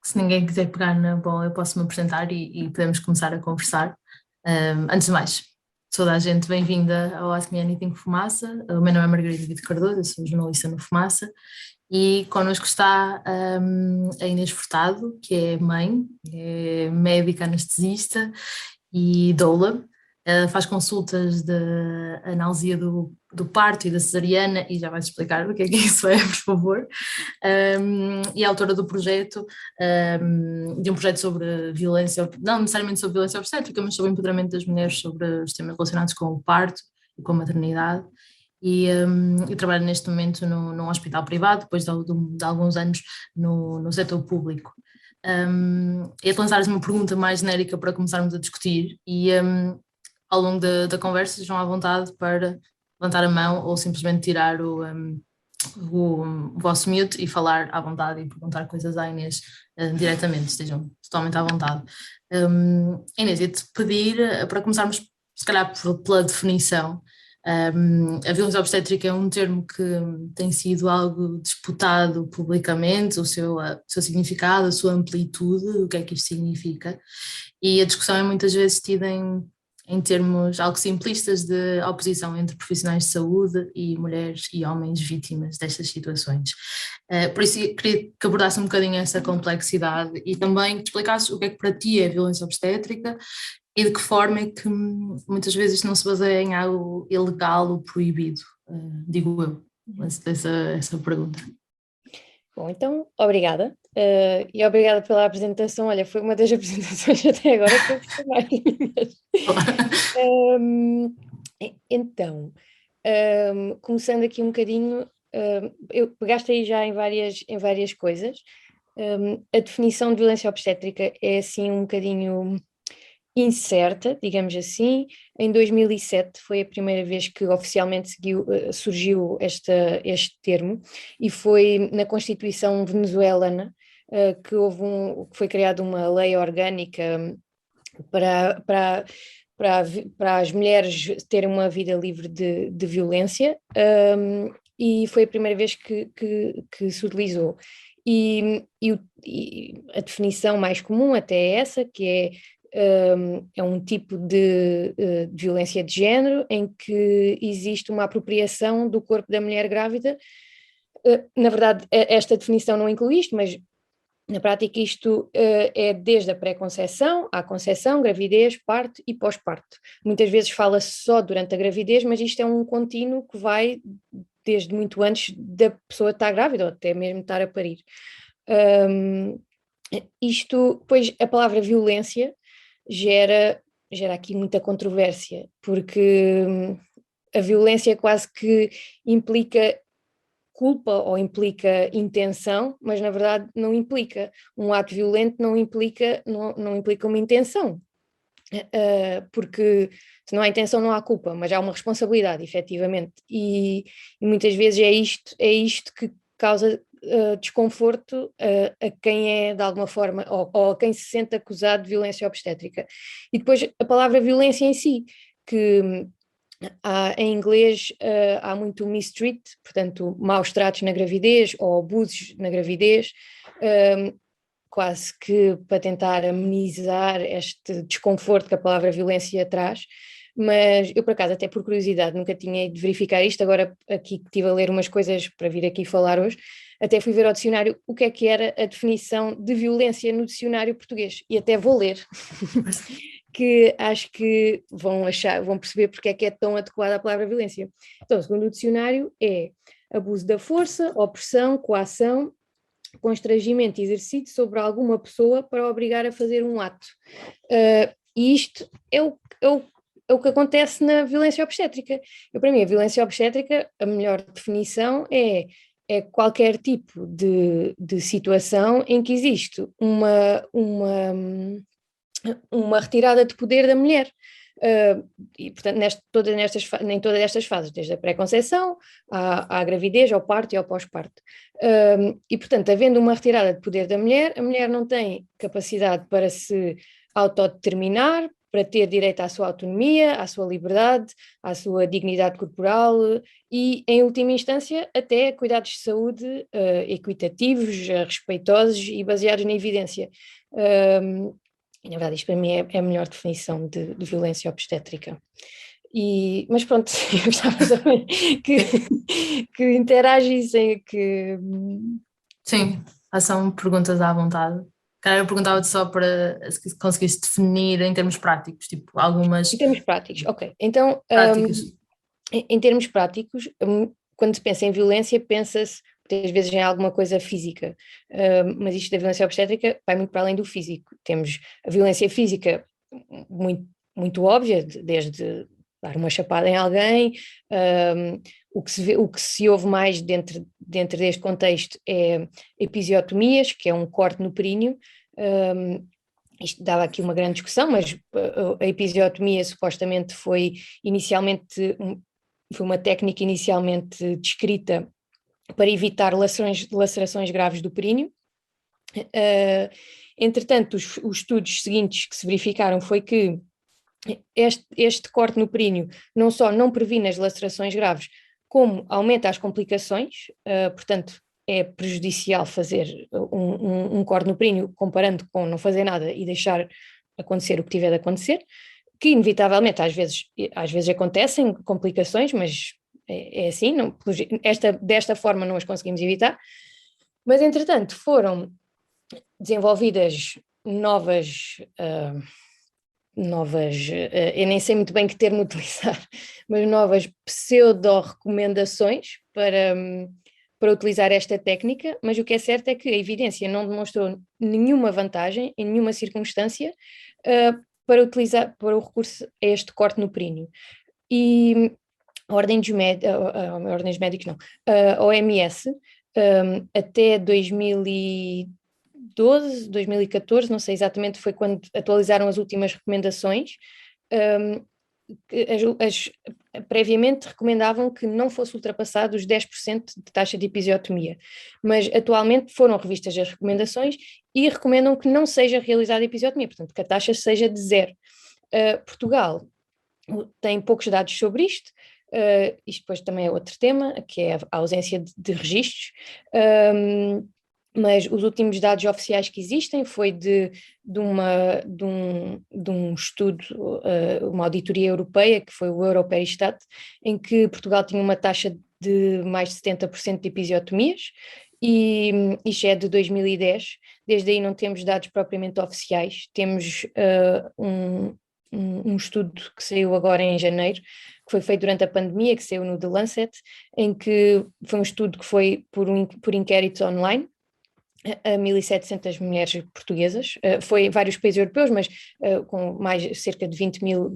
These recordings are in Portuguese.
Se ninguém quiser pegar na bola, eu posso me apresentar e podemos começar a conversar. Antes de mais, toda a gente bem-vinda ao Ask Me Anything Fumaça. O meu nome é Margarida Vitor Cardoso, eu sou jornalista no Fumaça e connosco está a Inês Furtado, que é mãe, é médica anestesista e doula. Faz consultas de analgesia do parto e da cesariana e já vais explicar o que é isso é, por favor. E é autora do projeto, de um projeto sobre violência, não necessariamente sobre violência obstétrica, mas sobre o empoderamento das mulheres, sobre os temas relacionados com o parto e com a maternidade. E trabalho neste momento num hospital privado, depois de alguns anos no setor público. Ia-te lançar uma pergunta mais genérica para começarmos a discutir e ao longo da conversa estejam à vontade para levantar a mão ou simplesmente tirar o vosso mute e falar à vontade e perguntar coisas à Inês diretamente, estejam totalmente à vontade. Inês, ia-te pedir para começarmos se calhar pela definição. A violência obstétrica é um termo que tem sido algo disputado publicamente, o seu significado, a sua amplitude, o que é que isto significa, e a discussão é muitas vezes tida em termos algo simplistas de oposição entre profissionais de saúde e mulheres e homens vítimas destas situações. Por isso queria que abordasse um bocadinho essa complexidade e também que te explicasses o que é que para ti é violência obstétrica e de que forma é que muitas vezes não se baseia em algo ilegal ou proibido, digo eu, essa pergunta. Bom, então, obrigada. E obrigada pela apresentação. Olha, foi uma das apresentações até agora que eu gostei mais. Então, começando aqui um bocadinho, eu pegaste aí já em várias coisas. A definição de violência obstétrica é assim um bocadinho incerta, digamos assim. Em 2007 foi a primeira vez que oficialmente surgiu este termo e foi na Constituição venezuelana que foi criada uma lei orgânica para as mulheres terem uma vida livre de violência, e foi a primeira vez que se utilizou. E a definição mais comum até é essa, que é um tipo de violência de género em que existe uma apropriação do corpo da mulher grávida. Na verdade, esta definição não inclui isto, mas na prática isto é desde a pré-conceição, à conceção, gravidez, parto e pós-parto. Muitas vezes fala-se só durante a gravidez, mas isto é um contínuo que vai desde muito antes da pessoa estar grávida ou até mesmo estar a parir. Pois a palavra violência gera aqui muita controvérsia, porque a violência quase que implica culpa ou implica intenção, mas na verdade não implica. Um ato violento não implica uma intenção, porque se não há intenção não há culpa, mas há uma responsabilidade, efetivamente, e muitas vezes é isto que causa desconforto a quem é de alguma forma, ou a quem se sente acusado de violência obstétrica. E depois a palavra violência em si, que em inglês há muito mistreat, portanto maus tratos na gravidez ou abusos na gravidez, quase que para tentar amenizar este desconforto que a palavra violência traz. Mas eu, por acaso, até por curiosidade, nunca tinha ido verificar isto, agora aqui que estive a ler umas coisas para vir aqui falar hoje, até fui ver ao dicionário o que era a definição de violência no dicionário português, e até vou ler, que acho que vão perceber porque é que é tão adequada a palavra violência. Então, segundo o dicionário, é abuso da força, opressão, coação, constrangimento exercido sobre alguma pessoa para obrigar a fazer um ato. E isto é o que acontece na violência obstétrica. Para mim, a violência obstétrica, a melhor definição é qualquer tipo de situação em que existe uma retirada de poder da mulher. E, portanto, em todas estas fases, desde a pré-conceição à gravidez, ao parto e ao pós-parto. E, portanto, havendo uma retirada de poder da mulher, a mulher não tem capacidade para se autodeterminar, para ter direito à sua autonomia, à sua liberdade, à sua dignidade corporal e, em última instância, até cuidados de saúde equitativos, respeitosos e baseados na evidência. E, na verdade, isto para mim é a melhor definição de violência obstétrica. Mas pronto, eu gostava também que interagissem, que... Sim, façam perguntas à vontade. Cara, eu perguntava-te só para se conseguiste definir em termos práticos, tipo algumas Em termos práticos, ok. Então, práticas. em termos práticos, quando se pensa em violência, pensa-se muitas vezes em alguma coisa física, mas isto da violência obstétrica vai muito para além do físico. Temos a violência física muito, muito óbvia, desde dar uma chapada em alguém, o que se ouve mais dentro deste contexto é episiotomias, que é um corte no períneo. Isto dava aqui uma grande discussão, mas a episiotomia supostamente foi uma técnica inicialmente descrita para evitar lacerações graves do períneo. Entretanto, os estudos seguintes que se verificaram foi que este corte no períneo não só não previne as lacerações graves, como aumenta as complicações, portanto, é prejudicial fazer um corte no períneo comparando com não fazer nada e deixar acontecer o que tiver de acontecer, que inevitavelmente às vezes acontecem complicações, mas é assim, não, desta forma não as conseguimos evitar. Mas, entretanto, foram desenvolvidas novas, eu nem sei muito bem que termo utilizar, mas novas pseudo-recomendações para utilizar esta técnica, mas o que é certo é que a evidência não demonstrou nenhuma vantagem, em nenhuma circunstância, para o recurso a este corte no períneo. E a Ordem dos Médicos, não, a OMS, até 2012, 2014, não sei exatamente, foi quando atualizaram as últimas recomendações, previamente recomendavam que não fosse ultrapassado os 10% de taxa de episiotomia, mas atualmente foram revistas as recomendações e recomendam que não seja realizada a episiotomia, portanto que a taxa seja de 0. Portugal tem poucos dados sobre isto. Isto depois também é outro tema, que é a ausência de registros, mas os últimos dados oficiais que existem foi de um estudo, uma auditoria europeia, que foi o Europeristat, em que Portugal tinha uma taxa de mais de 70% de episiotomias, e isto é de 2010. Desde aí não temos dados propriamente oficiais, temos um estudo que saiu agora em janeiro, que foi feito durante a pandemia, que saiu no The Lancet, em que foi um estudo que foi por inquéritos online a 1.700 mulheres portuguesas, foi em vários países europeus, mas com mais cerca de 20 mil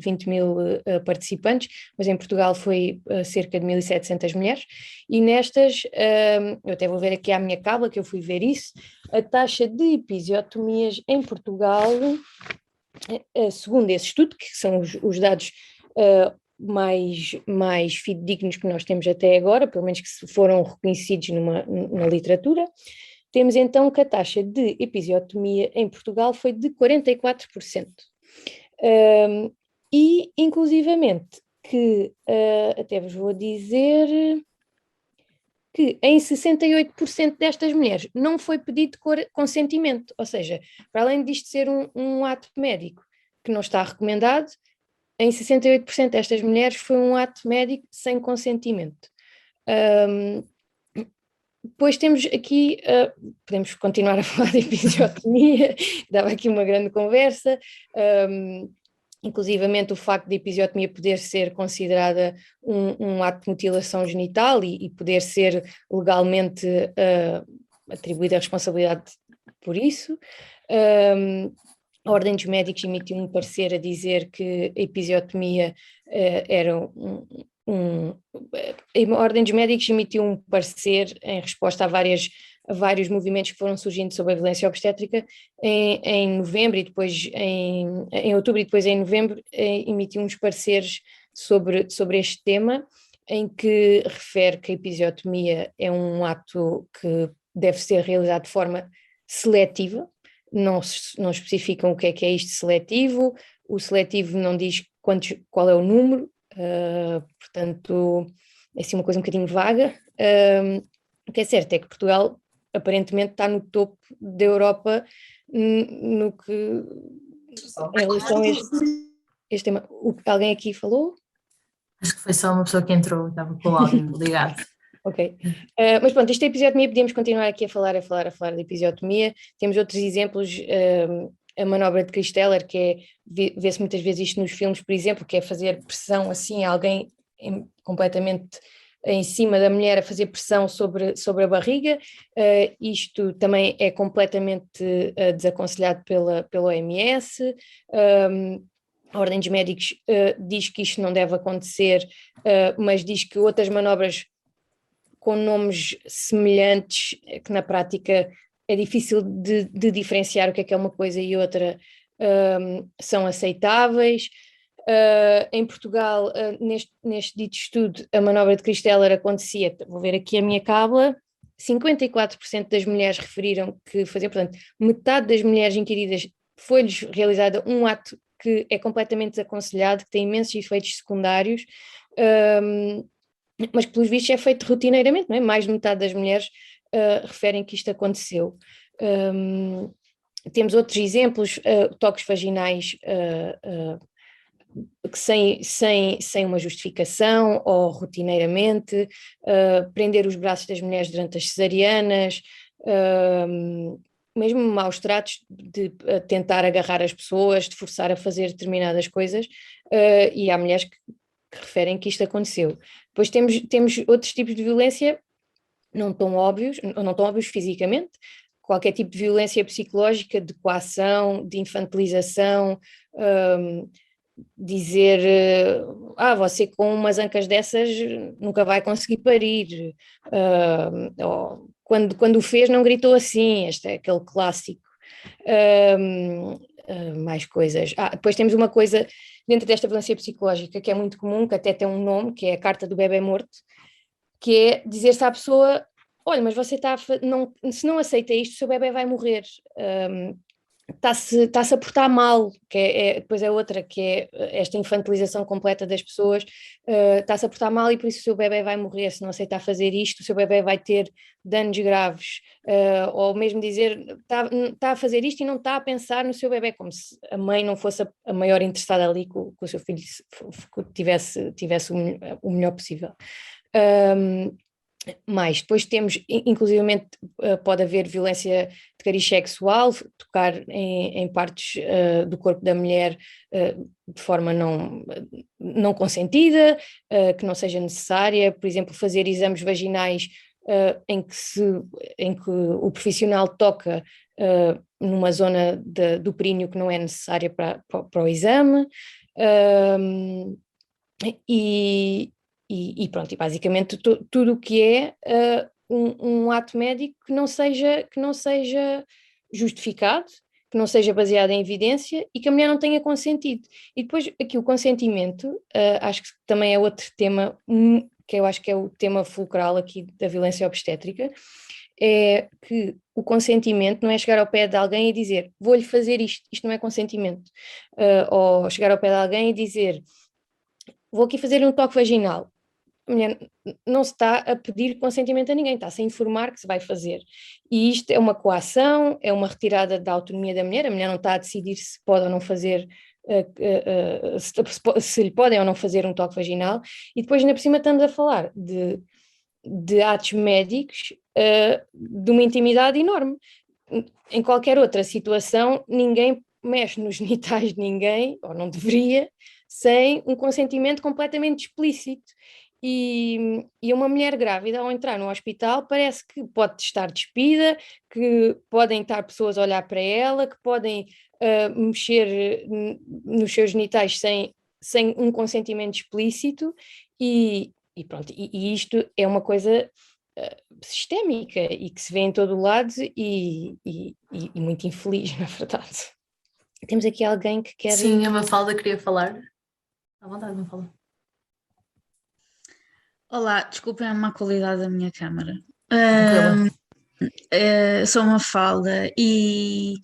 participantes, mas em Portugal foi cerca de 1.700 mulheres, e nestas, eu até vou ver aqui à minha cábula, que eu fui ver isso, a taxa de episiotomias em Portugal, segundo esse estudo, que são os dados mais fidedignos que nós temos até agora, pelo menos que foram reconhecidos na literatura, temos então que a taxa de episiotomia em Portugal foi de 44%. E, inclusivamente, que até vos vou dizer que em 68% destas mulheres não foi pedido consentimento, ou seja, para além disto ser um ato médico que não está recomendado, em 68% destas mulheres foi um ato médico sem consentimento. Depois temos aqui, podemos continuar a falar de episiotomia, dava aqui uma grande conversa, inclusivamente o facto de a episiotomia poder ser considerada um ato de mutilação genital e poder ser legalmente atribuída a responsabilidade por isso. A Ordem dos Médicos emitiu um parecer a dizer que a episiotomia era a Ordem dos Médicos emitiu um parecer em resposta a vários movimentos que foram surgindo sobre a violência obstétrica em novembro e depois em outubro e depois em novembro emitiu uns pareceres sobre este tema, em que refere que a episiotomia é um ato que deve ser realizado de forma seletiva. Não especificam o que é isto seletivo, o seletivo não diz qual é o número, portanto é assim uma coisa um bocadinho vaga. O que é certo é que Portugal aparentemente está no topo da Europa no que em relação a este tema. Alguém aqui falou? Acho que foi só uma pessoa que entrou, estava com o áudio ligado. Ok. Mas pronto, isto é episiotomia, podíamos continuar aqui a falar de episiotomia. Temos outros exemplos, a manobra de Christeller, que é, vê-se muitas vezes isto nos filmes, por exemplo, que é fazer pressão assim, alguém completamente em cima da mulher a fazer pressão sobre a barriga. Isto também é completamente desaconselhado pela OMS. A Ordem dos Médicos diz que isto não deve acontecer, mas diz que outras manobras com nomes semelhantes, que na prática é difícil de diferenciar o que é uma coisa e outra, são aceitáveis. Em Portugal, neste dito estudo, a manobra de Christeller acontecia, vou ver aqui a minha cábula, 54% das mulheres referiram que faziam, portanto, metade das mulheres inquiridas foi-lhes realizada um ato que é completamente desaconselhado, que tem imensos efeitos secundários, mas que pelos vistos é feito rotineiramente, não é? Mais de metade das mulheres referem que isto aconteceu. Temos outros exemplos, toques vaginais que sem uma justificação ou rotineiramente, prender os braços das mulheres durante as cesarianas, mesmo maus tratos de tentar agarrar as pessoas, de forçar a fazer determinadas coisas, e há mulheres que referem que isto aconteceu. Depois temos outros tipos de violência não tão óbvios fisicamente, qualquer tipo de violência psicológica, de coação, de infantilização, dizer, você com umas ancas dessas nunca vai conseguir parir, ou, quando o fez não gritou assim, este é aquele clássico. Mais coisas. Depois temos uma coisa dentro desta violência psicológica que é muito comum, que até tem um nome, que é a carta do bebê morto, que é dizer-se à pessoa, olha, mas você se não aceita isto, o seu bebê vai morrer. Está-se a portar mal, que depois é outra, que é esta infantilização completa das pessoas, está-se a portar mal e por isso o seu bebê vai morrer, se não aceitar fazer isto, o seu bebê vai ter danos graves, ou mesmo dizer, está a fazer isto e não está a pensar no seu bebê, como se a mãe não fosse a maior interessada ali que o seu filho tivesse o melhor possível. Mais, depois temos, inclusivamente, pode haver violência de cariz sexual, tocar em partes do corpo da mulher de forma não consentida, que não seja necessária, por exemplo, fazer exames vaginais em que o profissional toca numa zona do períneo que não é necessária para o exame, e pronto, e basicamente tudo o que é um ato médico que não seja justificado, que não seja baseado em evidência e que a mulher não tenha consentido. E depois aqui o consentimento, acho que também é outro tema, que eu acho que é o tema fulcral aqui da violência obstétrica, é que o consentimento não é chegar ao pé de alguém e dizer, vou-lhe fazer isto não é consentimento, ou chegar ao pé de alguém e dizer, vou aqui fazer um toque vaginal. A mulher não se está a pedir consentimento a ninguém, está-se a informar que se vai fazer. E isto é uma coação, é uma retirada da autonomia da mulher, a mulher não está a decidir se pode ou não fazer, se lhe podem ou não fazer um toque vaginal, e depois ainda por cima estamos a falar de atos médicos de uma intimidade enorme. Em qualquer outra situação, ninguém mexe nos genitais de ninguém, ou não deveria, sem um consentimento completamente explícito. E uma mulher grávida, ao entrar no hospital, parece que pode estar despida, que podem estar pessoas a olhar para ela, que podem mexer nos seus genitais sem um consentimento explícito, e pronto, e isto é uma coisa sistémica e que se vê em todo o lado e muito infeliz, na verdade. Temos aqui alguém que quer... Sim, a Mafalda queria falar. À vontade, Mafalda. Olá, desculpem a má qualidade da minha câmara. Tranquila. Sou uma Mafalda e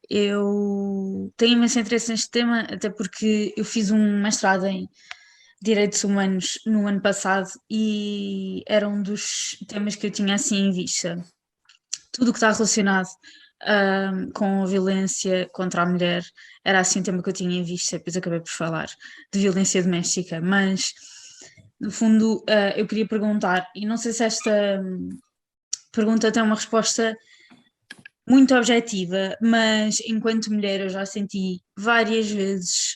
eu tenho imenso interesse neste tema, até porque eu fiz um mestrado em Direitos Humanos no ano passado e era um dos temas que eu tinha assim em vista. Tudo o que está relacionado com a violência contra a mulher era assim um tema que eu tinha em vista, depois acabei por falar de violência doméstica, mas no fundo eu queria perguntar, e não sei se esta pergunta tem uma resposta muito objetiva, mas enquanto mulher eu já senti várias vezes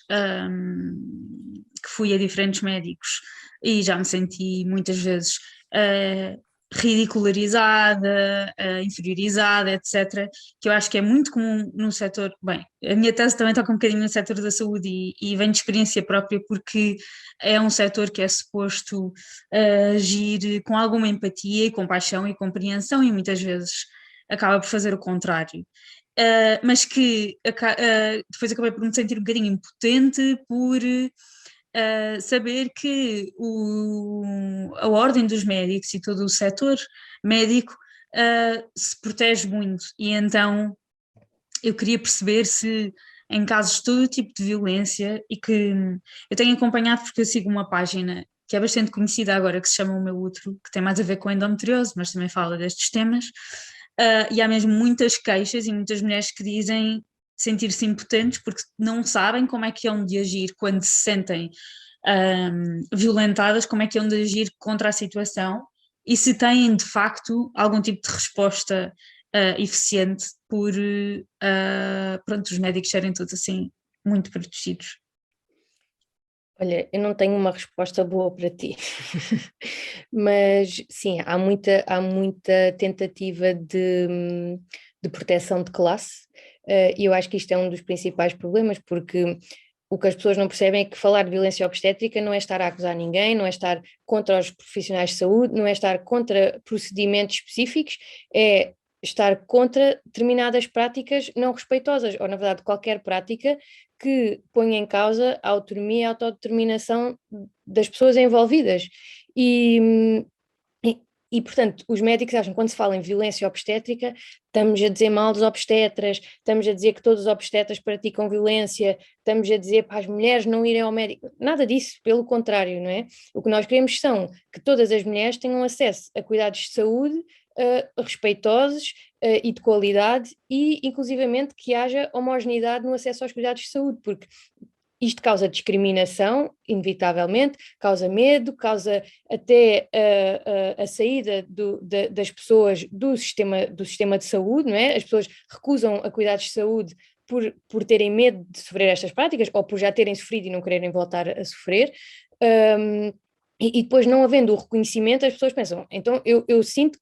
que fui a diferentes médicos e já me senti muitas vezes ridicularizada, inferiorizada, etc., que eu acho que é muito comum no setor, bem, a minha tese também toca um bocadinho no setor da saúde e vem de experiência própria porque é um setor que é suposto agir com alguma empatia e compaixão e compreensão e muitas vezes acaba por fazer o contrário. Mas que depois acabei por me sentir um bocadinho impotente por saber que a ordem dos médicos e todo o setor médico se protege muito e então eu queria perceber se em casos de todo tipo de violência e que eu tenho acompanhado porque eu sigo uma página que é bastante conhecida agora que se chama O Meu Útero, que tem mais a ver com endometriose, mas também fala destes temas. E há mesmo muitas queixas e muitas mulheres que dizem sentir-se impotentes porque não sabem como é que hão de agir quando se sentem violentadas, como é que hão de agir contra a situação e se têm de facto algum tipo de resposta eficiente por pronto, os médicos serem todos assim muito protegidos. Olha, eu não tenho uma resposta boa para ti, mas sim, há muita tentativa de proteção de classe, e eu acho que isto é um dos principais problemas, porque o que as pessoas não percebem é que falar de violência obstétrica não é estar a acusar ninguém, não é estar contra os profissionais de saúde, não é estar contra procedimentos específicos, é estar contra determinadas práticas não respeitosas, ou na verdade qualquer prática que ponha em causa a autonomia e a autodeterminação das pessoas envolvidas. E, e, portanto, os médicos acham que quando se fala em violência obstétrica, estamos a dizer mal dos obstetras, estamos a dizer que todos os obstetras praticam violência, estamos a dizer para as mulheres não irem ao médico. Nada disso, pelo contrário, não é? O que nós queremos são que todas as mulheres tenham acesso a cuidados de saúde respeitosos e de qualidade e, inclusivamente, que haja homogeneidade no acesso aos cuidados de saúde, porque isto causa discriminação, inevitavelmente, causa medo, causa até a saída das pessoas do sistema de saúde, não é? As pessoas recusam a cuidados de saúde por terem medo de sofrer estas práticas ou por já terem sofrido e não quererem voltar a sofrer. E depois, não havendo o reconhecimento, as pessoas pensam, então eu sinto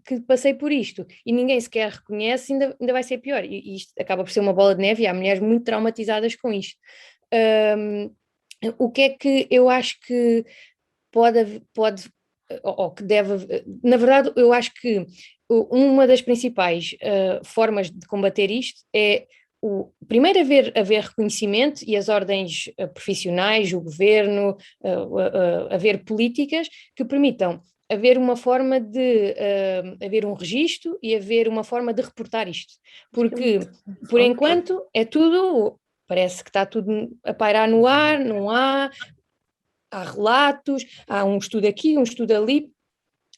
que passei por isto e ninguém sequer reconhece, ainda vai ser pior. E isto acaba por ser uma bola de neve e há mulheres muito traumatizadas com isto. O que é que eu acho que pode ou que deve, na verdade, eu acho que uma das principais formas de combater isto é primeiro haver reconhecimento e as ordens profissionais, o governo, haver políticas que permitam haver uma forma de haver um registro e haver uma forma de reportar isto, porque por enquanto é tudo, parece que está tudo a pairar no ar, não há relatos, há um estudo aqui, um estudo ali,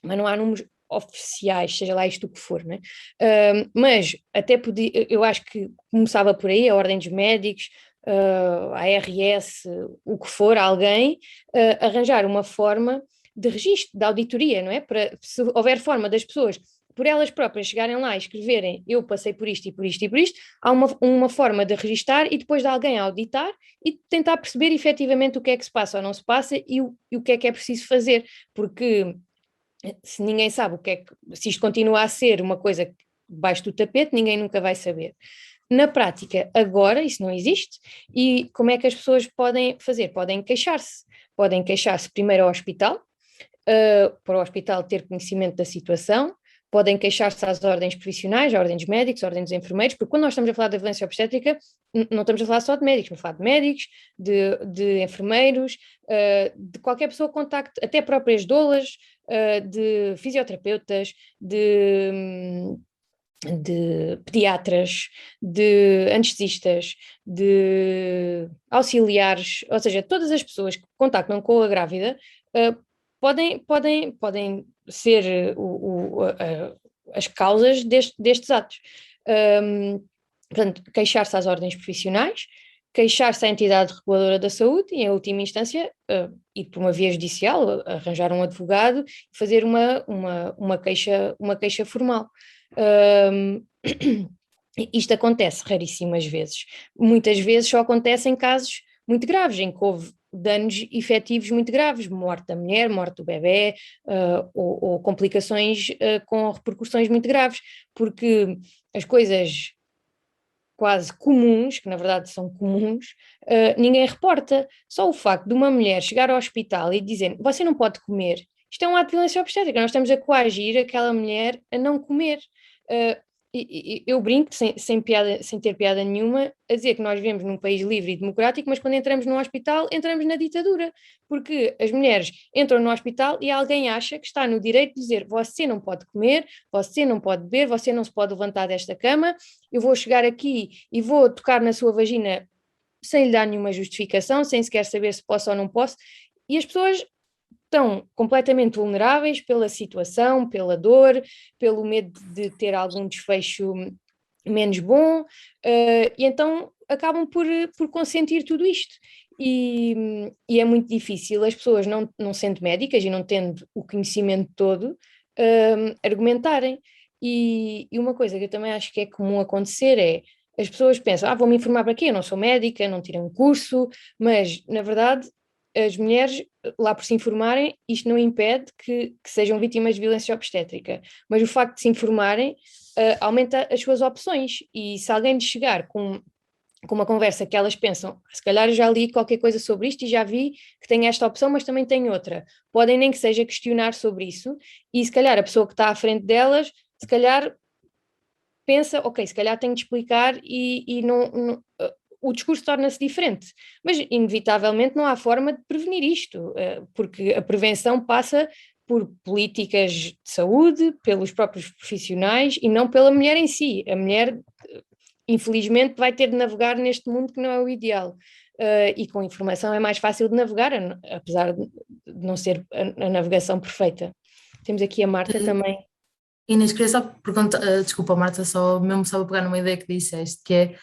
mas não há números oficiais, seja lá isto o que for, né? Mas até podia, eu acho que começava por aí, a Ordem dos Médicos, a ARS, o que for, alguém, arranjar uma forma de registro, de auditoria, não é? Para, se houver forma das pessoas, por elas próprias, chegarem lá e escreverem eu passei por isto e por isto e por isto, há uma forma de registar e depois de alguém auditar e tentar perceber efetivamente o que é que se passa ou não se passa e o que é preciso fazer, porque se ninguém sabe se isto continua a ser uma coisa debaixo do tapete, ninguém nunca vai saber. Na prática, agora, isso não existe, e como é que as pessoas podem fazer? Podem queixar-se primeiro ao hospital, para o hospital ter conhecimento da situação, podem queixar-se às ordens profissionais, à ordem dos médicos, à ordem dos enfermeiros, porque quando nós estamos a falar da violência obstétrica, não estamos a falar só de médicos, estamos a falar de médicos, de enfermeiros, de qualquer pessoa que contacte, até próprias doulas, de fisioterapeutas, de de pediatras, de anestesistas, de auxiliares, ou seja, todas as pessoas que contactam com a grávida podem ser as causas destes atos. Portanto, queixar-se às ordens profissionais, queixar-se à entidade reguladora da saúde e, em última instância, ir por uma via judicial, arranjar um advogado e fazer uma queixa formal. Isto acontece raríssimas vezes. Muitas vezes só acontece em casos muito graves, em que houve danos efetivos muito graves, morte da mulher, morte do bebê, ou complicações com repercussões muito graves, porque as coisas quase comuns, que na verdade são comuns, ninguém reporta. Só o facto de uma mulher chegar ao hospital e dizer você não pode comer, isto é um ato de violência obstétrica, nós estamos a coagir aquela mulher a não comer. Eu brinco, sem ter piada nenhuma, a dizer que nós vivemos num país livre e democrático, mas quando entramos num hospital, entramos na ditadura, porque as mulheres entram no hospital e alguém acha que está no direito de dizer você não pode comer, você não pode beber, você não se pode levantar desta cama, eu vou chegar aqui e vou tocar na sua vagina sem lhe dar nenhuma justificação, sem sequer saber se posso ou não posso, e as pessoas estão completamente vulneráveis pela situação, pela dor, pelo medo de ter algum desfecho menos bom, e então acabam por consentir tudo isto. E é muito difícil as pessoas, não sendo médicas e não tendo o conhecimento todo, argumentarem. E uma coisa que eu também acho que é comum acontecer é as pessoas pensam, vou-me informar para quê? Eu não sou médica, não tirei um curso, mas na verdade as mulheres, lá por se informarem, isto não impede que sejam vítimas de violência obstétrica, mas o facto de se informarem aumenta as suas opções, e se alguém lhes chegar com uma conversa que elas pensam, se calhar eu já li qualquer coisa sobre isto e já vi que tem esta opção, mas também tem outra, podem nem que seja questionar sobre isso, e se calhar a pessoa que está à frente delas, se calhar pensa, ok, se calhar tenho de explicar e não o discurso torna-se diferente, mas inevitavelmente não há forma de prevenir isto, porque a prevenção passa por políticas de saúde, pelos próprios profissionais e não pela mulher em si. A mulher, infelizmente, vai ter de navegar neste mundo que não é o ideal. E com informação é mais fácil de navegar, apesar de não ser a navegação perfeita. Temos aqui a Marta também. Inês, queria só perguntar, desculpa Marta, só para pegar numa ideia que disseste, que é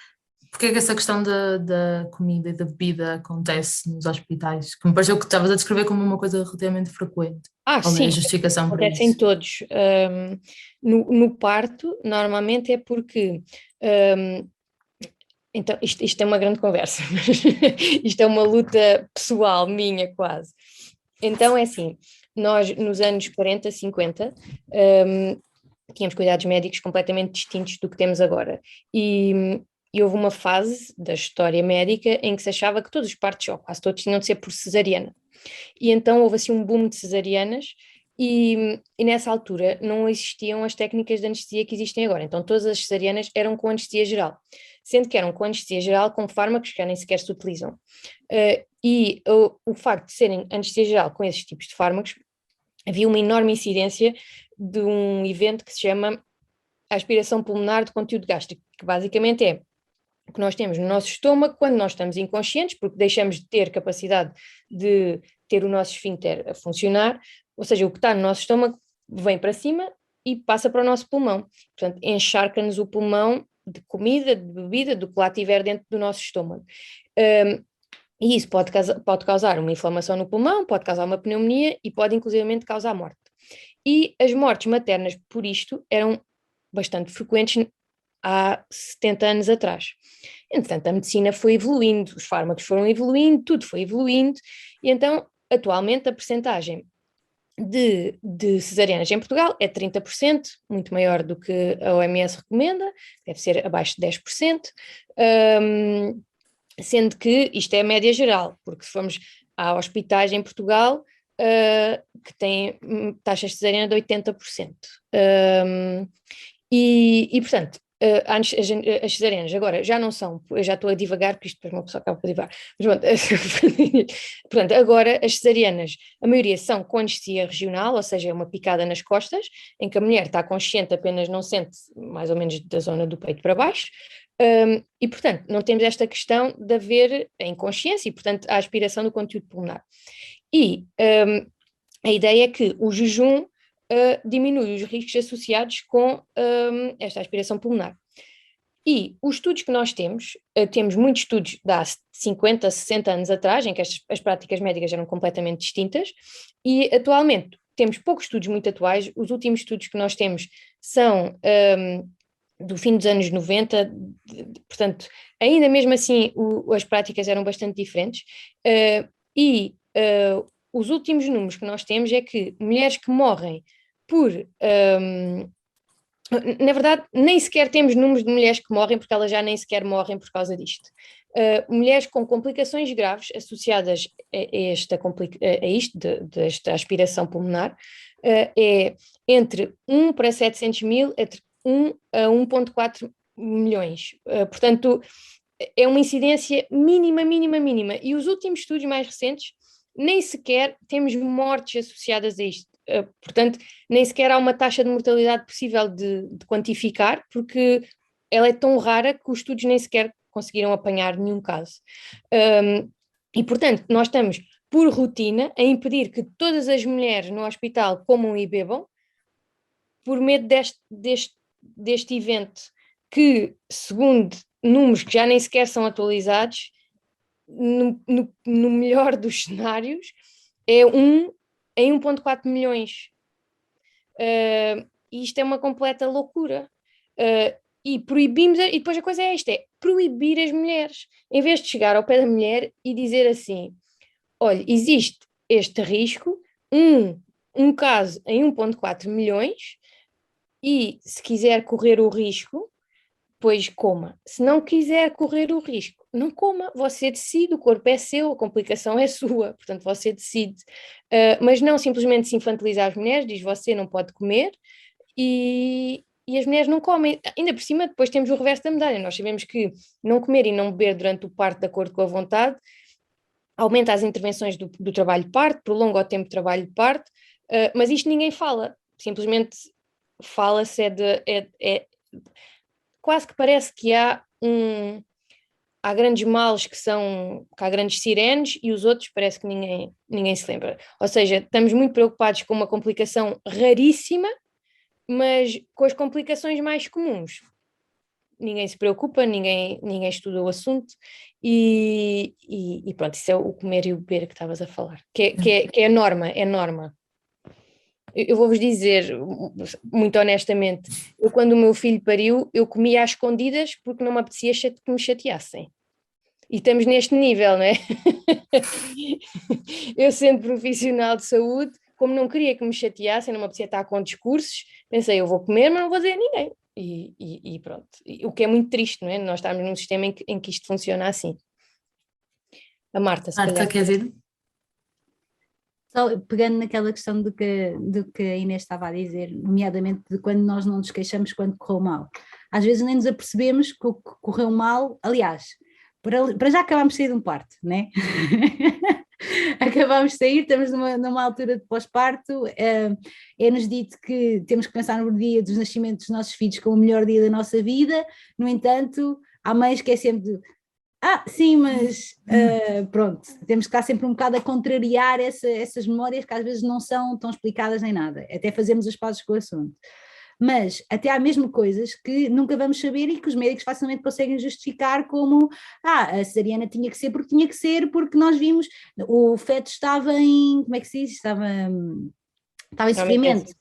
porque é que essa questão da comida e da bebida acontece nos hospitais? Que me pareceu que estavas a descrever como uma coisa relativamente frequente. Qual é Sim, a justificação para acontece em isso? todos. No parto, normalmente é porque. Então, isto é uma grande conversa, mas isto é uma luta pessoal minha, quase. Então, é assim: nós, nos anos 40, 50, tínhamos cuidados médicos completamente distintos do que temos agora. E houve uma fase da história médica em que se achava que todos os partos, ou quase todos, tinham de ser por cesariana. E então houve assim um boom de cesarianas, e nessa altura não existiam as técnicas de anestesia que existem agora. Então todas as cesarianas eram com anestesia geral, sendo que eram com anestesia geral com fármacos que já nem sequer se utilizam. O facto de serem anestesia geral com esses tipos de fármacos, havia uma enorme incidência de um evento que se chama aspiração pulmonar de conteúdo gástrico, que basicamente é o que nós temos no nosso estômago quando nós estamos inconscientes, porque deixamos de ter capacidade de ter o nosso esfíncter a funcionar, ou seja, o que está no nosso estômago vem para cima e passa para o nosso pulmão. Portanto, encharca-nos o pulmão de comida, de bebida, do que lá tiver dentro do nosso estômago. E isso pode causar uma inflamação no pulmão, pode causar uma pneumonia e pode inclusivamente causar morte. E as mortes maternas por isto eram bastante frequentes há 70 anos atrás. Entretanto, a medicina foi evoluindo, os fármacos foram evoluindo, tudo foi evoluindo, e então, atualmente, a percentagem de cesarianas em Portugal é 30%, muito maior do que a OMS recomenda, deve ser abaixo de 10%, sendo que isto é a média geral, porque se formos a hospitais em Portugal que têm taxas de cesariana de 80%. E, portanto, as cesarianas agora já não são, eu já estou a divagar, porque isto depois uma pessoa acaba por divagar, mas pronto, portanto, agora as cesarianas, a maioria são com anestesia regional, ou seja, é uma picada nas costas, em que a mulher está consciente, apenas não sente mais ou menos da zona do peito para baixo, e portanto não temos esta questão de haver a inconsciência e portanto a aspiração do conteúdo pulmonar. E a ideia é que o jejum diminui os riscos associados com esta aspiração pulmonar. E os estudos que nós temos, temos muitos estudos de há 50, 60 anos atrás, em que as práticas médicas eram completamente distintas, e atualmente temos poucos estudos muito atuais. Os últimos estudos que nós temos são do fim dos anos 90, portanto, ainda mesmo assim as práticas eram bastante diferentes, os últimos números que nós temos é que mulheres que morrem por... na verdade, nem sequer temos números de mulheres que morrem, porque elas já nem sequer morrem por causa disto. Mulheres com complicações graves associadas a isto, desta aspiração pulmonar, é entre 1 para 700 mil, entre 1 a 1,4 milhões. Portanto, é uma incidência mínima, mínima, mínima. E os últimos estudos mais recentes, nem sequer temos mortes associadas a isto. Portanto, nem sequer há uma taxa de mortalidade possível de quantificar, porque ela é tão rara que os estudos nem sequer conseguiram apanhar nenhum caso. E, portanto, nós estamos, por rotina, a impedir que todas as mulheres no hospital comam e bebam, por medo deste evento que, segundo números que já nem sequer são atualizados, no melhor dos cenários, é 1 em 1,4 milhões. E isto é uma completa loucura. E proibimos, e depois a coisa é esta, é proibir as mulheres, em vez de chegar ao pé da mulher e dizer assim, olha, existe este risco, um caso em 1,4 milhões, e se quiser correr o risco, pois coma. Se não quiser correr o risco, não coma, você decide, o corpo é seu, a complicação é sua, portanto você decide. Mas não simplesmente se infantilizar as mulheres, diz você não pode comer, e as mulheres não comem. Ainda por cima, depois temos o reverso da medalha. Nós sabemos que não comer e não beber durante o parto de acordo com a vontade aumenta as intervenções do trabalho de parto, prolonga o tempo de trabalho de parto, mas isto ninguém fala, simplesmente fala-se quase que parece que há grandes males que há grandes sirenes e os outros parece que ninguém se lembra. Ou seja, estamos muito preocupados com uma complicação raríssima, mas com as complicações mais comuns ninguém se preocupa, ninguém estuda o assunto e pronto, isso é o comer e o beber que estavas a falar, que é norma, é norma. Eu vou-vos dizer, muito honestamente, eu quando o meu filho pariu, eu comia às escondidas porque não me apetecia que me chateassem. E estamos neste nível, não é? Eu sendo profissional de saúde, como não queria que me chateassem, não me apetecia estar com discursos, pensei, eu vou comer, mas não vou dizer a ninguém. E pronto. O que é muito triste, não é? Nós estamos num sistema em que isto funciona assim. A Marta, se calhar. quer dizer? Só pegando naquela questão do que a Inês estava a dizer, nomeadamente de quando nós não nos queixamos quando correu mal. Às vezes nem nos apercebemos que o que correu mal, aliás, para já acabámos de sair de um parto, né? Acabámos de sair, estamos numa altura de pós-parto, é-nos dito que temos que pensar no dia dos nascimentos dos nossos filhos como o melhor dia da nossa vida, no entanto, há mães que é sempre sim, mas pronto, temos que estar sempre um bocado a contrariar essas memórias que às vezes não são tão explicadas nem nada, até fazermos as pazes com o assunto. Mas até há mesmo coisas que nunca vamos saber e que os médicos facilmente conseguem justificar como a cesariana tinha que ser porque nós vimos, o feto estava em, como é que se diz? Estava em sofrimento.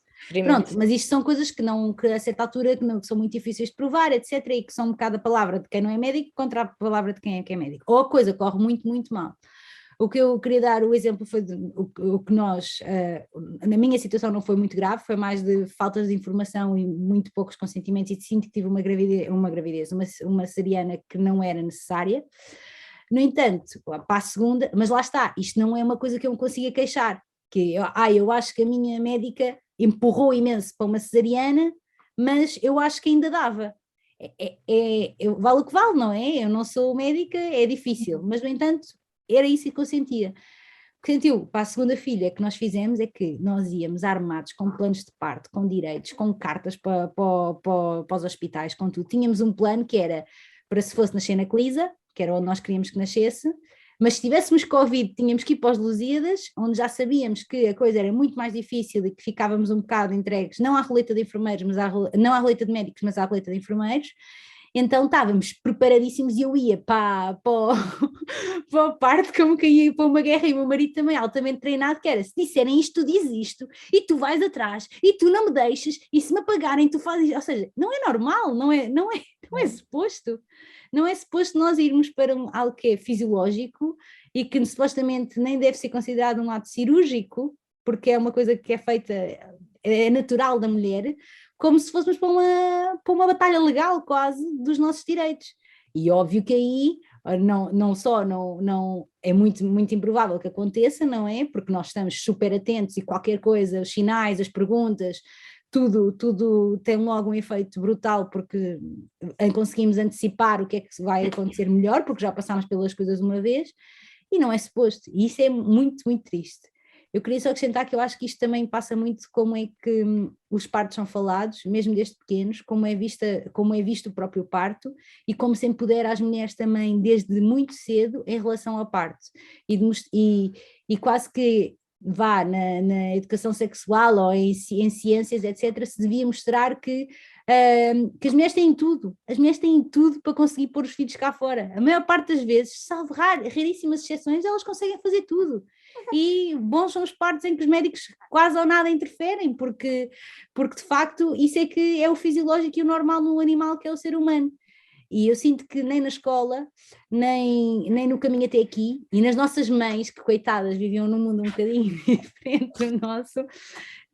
Pronto, mas isto são coisas que a certa altura que são muito difíceis de provar, etc, e que são um bocado a palavra de quem não é médico contra a palavra de quem é médico, ou a coisa corre muito, muito mal. O que eu queria dar o exemplo foi o que nós, na minha situação não foi muito grave, foi mais de faltas de informação e muito poucos consentimentos, e sinto que tive uma cesariana que não era necessária. No entanto, para a segunda, mas lá está, isto não é uma coisa que eu me consiga queixar, que eu acho que a minha médica empurrou imenso para uma cesariana, mas eu acho que ainda dava. vale o que vale, não é? Eu não sou médica, é difícil, mas no entanto era isso que eu sentia. O que sentiu para a segunda filha que nós fizemos é que nós íamos armados com planos de parto, com direitos, com cartas para os hospitais, com tudo. Tínhamos um plano que era para se fosse nascer na Clisa, que era onde nós queríamos que nascesse, mas se tivéssemos Covid tínhamos que ir para os Lusíadas, onde já sabíamos que a coisa era muito mais difícil e que ficávamos um bocado entregues, não à roleta de enfermeiros, não à roleta de médicos, mas à roleta de enfermeiros. Então estávamos preparadíssimos e eu ia para o parto como quem ia para uma guerra, e o meu marido também altamente treinado, que era, se disserem isto, tu dizes isto, e tu vais atrás, e tu não me deixas, e se me apagarem tu fazes, ou seja, não é normal, não é suposto. Não é suposto nós irmos para algo que é fisiológico e que supostamente nem deve ser considerado um ato cirúrgico, porque é uma coisa que é feita, é natural da mulher, como se fôssemos para uma batalha legal quase dos nossos direitos. E óbvio que aí não é muito, muito improvável que aconteça, não é? Porque nós estamos super atentos e qualquer coisa, os sinais, as perguntas, tudo tem logo um efeito brutal, porque conseguimos antecipar o que é que vai acontecer melhor, porque já passámos pelas coisas uma vez, e não é suposto, e isso é muito, muito triste. Eu queria só acrescentar que eu acho que isto também passa muito como é que os partos são falados, mesmo desde pequenos, como é visto o próprio parto e como se empodera as mulheres também desde muito cedo em relação ao parto. E quase que vá na educação sexual ou em ciências, etc., se devia mostrar que as mulheres têm tudo para conseguir pôr os filhos cá fora. A maior parte das vezes, salvo raríssimas exceções, elas conseguem fazer tudo. E bons são os partos em que os médicos quase ou nada interferem, porque de facto isso é que é o fisiológico e o normal no animal, que é o ser humano. E eu sinto que nem na escola, nem no caminho até aqui, e nas nossas mães, que coitadas viviam num mundo um bocadinho diferente do nosso,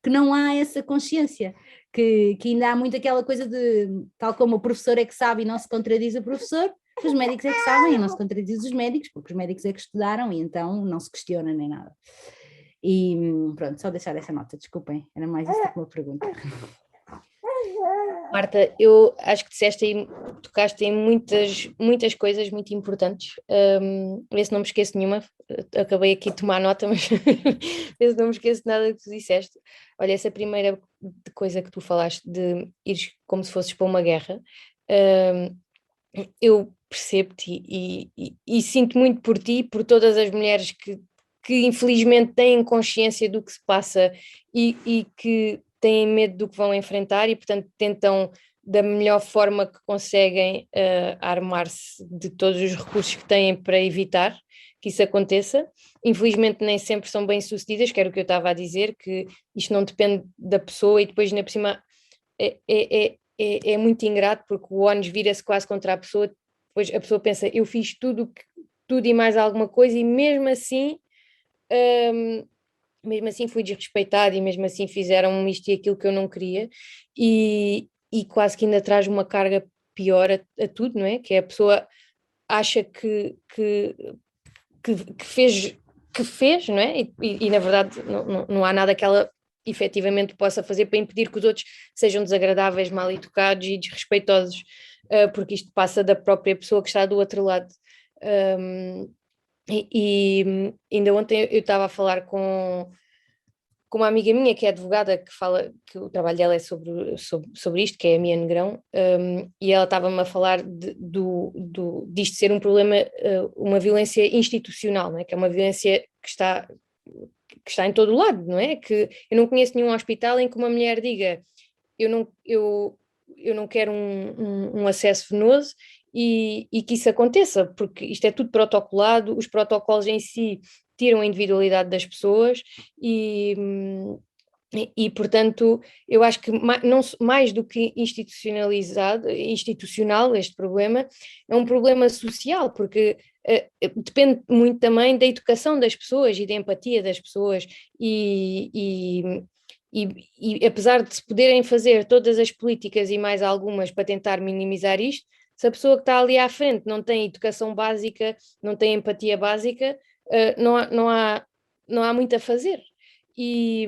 que não há essa consciência, que ainda há muito aquela coisa de, tal como o professor é que sabe e não se contradiz o professor, os médicos é que sabem e não se contradiz os médicos, porque os médicos é que estudaram e então não se questiona nem nada. E pronto, só deixar essa nota, desculpem, era mais isso que uma pergunta. Marta, eu acho que tocaste em muitas coisas muito importantes. Vê se não me esqueço nenhuma, acabei aqui de tomar nota, mas vê se não me esqueço nada que tu disseste. Olha, essa primeira coisa que tu falaste de ires como se fosses para uma guerra, eu percebo-te e sinto muito por ti e por todas as mulheres que infelizmente têm consciência do que se passa e que têm medo do que vão enfrentar e, portanto, tentam da melhor forma que conseguem armar-se de todos os recursos que têm para evitar que isso aconteça. Infelizmente nem sempre são bem-sucedidas, que era o que eu estava a dizer, que isto não depende da pessoa e depois ainda por cima é muito ingrato, porque o ónus vira-se quase contra a pessoa, depois a pessoa pensa, eu fiz tudo e mais alguma coisa e mesmo assim fui desrespeitado e mesmo assim fizeram isto e aquilo que eu não queria e quase que ainda traz uma carga pior a tudo, não é? Que é a pessoa acha que fez, não é? E na verdade não há nada que ela efetivamente possa fazer para impedir que os outros sejam desagradáveis, mal educados e desrespeitosos, porque isto passa da própria pessoa que está do outro lado. E ainda ontem eu estava a falar com uma amiga minha que é advogada, que fala que o trabalho dela é sobre isto, que é a Mia Negrão, e ela estava-me a falar disto ser um problema, uma violência institucional, não é? Que é uma violência que está em todo o lado, não é? Que eu não conheço nenhum hospital em que uma mulher diga eu não quero um acesso venoso e que isso aconteça, porque isto é tudo protocolado, os protocolos em si tiram a individualidade das pessoas e portanto, eu acho que mais do que institucional este problema, é um problema social, porque depende muito também da educação das pessoas e da empatia das pessoas e apesar de se poderem fazer todas as políticas e mais algumas para tentar minimizar isto, se a pessoa que está ali à frente não tem educação básica, não tem empatia básica, não há muito a fazer. E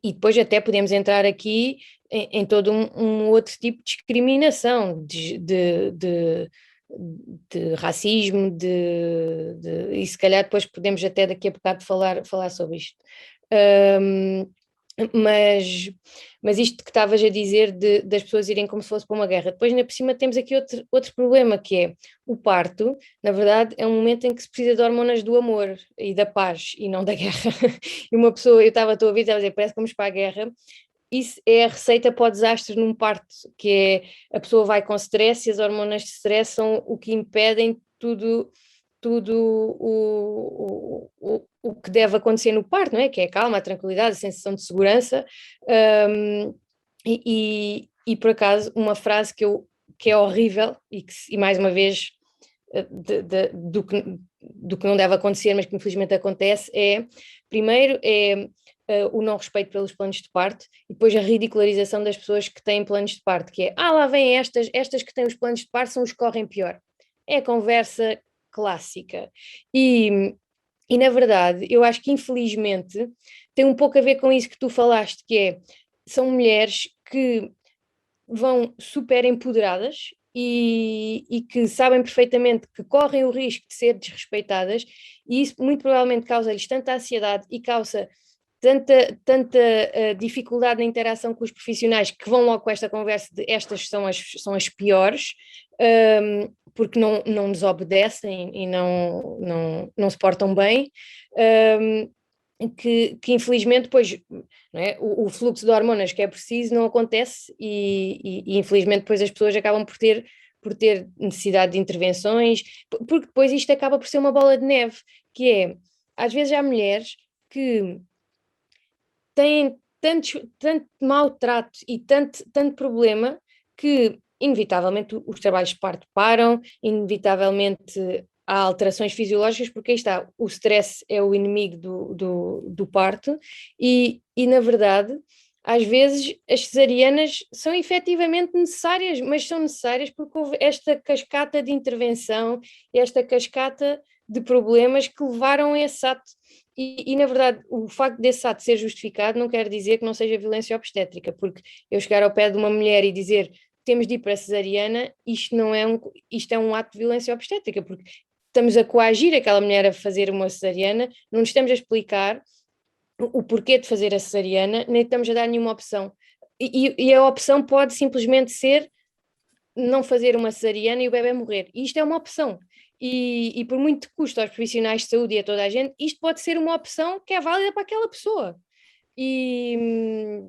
depois até podemos entrar aqui em todo um outro tipo de discriminação, de racismo, e se calhar depois podemos até daqui a bocado falar sobre isto. Mas isto que estavas a dizer das pessoas irem como se fosse para uma guerra, depois ainda por cima temos aqui outro problema, que é o parto, na verdade é um momento em que se precisa de hormonas do amor e da paz e não da guerra. E uma pessoa, eu estava a ouvir, estava a dizer, parece que vamos para a guerra. Isso é a receita para o desastre num parto, que é a pessoa vai com stress e as hormonas de stress são o que impedem tudo o que deve acontecer no parto, não é? Que é a calma, a tranquilidade, a sensação de segurança. E por acaso, uma frase que é horrível e mais uma vez do que não deve acontecer, mas que infelizmente acontece, primeiro o não respeito pelos planos de parto e depois a ridicularização das pessoas que têm planos de parto, que é, lá vêm estas que têm os planos de parto são os que correm pior. É a conversa clássica. E na verdade, eu acho que infelizmente tem um pouco a ver com isso que tu falaste, que são mulheres que vão super empoderadas e que sabem perfeitamente que correm o risco de ser desrespeitadas, e isso muito provavelmente causa-lhes tanta ansiedade e causa tanta dificuldade na interação com os profissionais, que vão logo com esta conversa de estas são as piores, porque não nos obedecem e não se portam bem, que infelizmente depois, não é? O fluxo de hormonas que é preciso não acontece e infelizmente depois as pessoas acabam por ter necessidade de intervenções, porque depois isto acaba por ser uma bola de neve, que às vezes há mulheres que têm tanto maltrato e tanto problema que inevitavelmente os trabalhos de parto param, inevitavelmente há alterações fisiológicas, porque aí está, o stress é o inimigo do parto e na verdade às vezes as cesarianas são efetivamente necessárias, mas são necessárias porque houve esta cascata de intervenção, esta cascata de problemas que levaram a esse ato. E na verdade, o facto desse ato ser justificado não quer dizer que não seja violência obstétrica, porque eu chegar ao pé de uma mulher e dizer temos de ir para a cesariana, isto é um ato de violência obstétrica, porque estamos a coagir aquela mulher a fazer uma cesariana, não nos estamos a explicar o porquê de fazer a cesariana, nem estamos a dar nenhuma opção. E a opção pode simplesmente ser não fazer uma cesariana e o bebê morrer. E isto é uma opção. E por muito que custe aos profissionais de saúde e a toda a gente, isto pode ser uma opção que é válida para aquela pessoa. E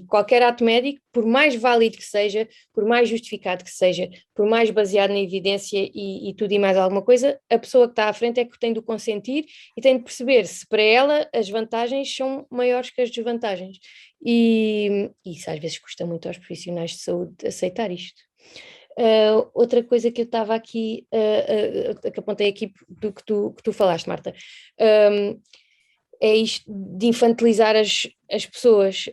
qualquer ato médico, por mais válido que seja, por mais justificado que seja, por mais baseado na evidência e tudo e mais alguma coisa, a pessoa que está à frente é que tem de consentir e tem de perceber se para ela as vantagens são maiores que as desvantagens. E isso às vezes custa muito aos profissionais de saúde aceitar isto. Outra coisa que eu estava aqui, que apontei aqui do que tu falaste, Marta, é isto de infantilizar as pessoas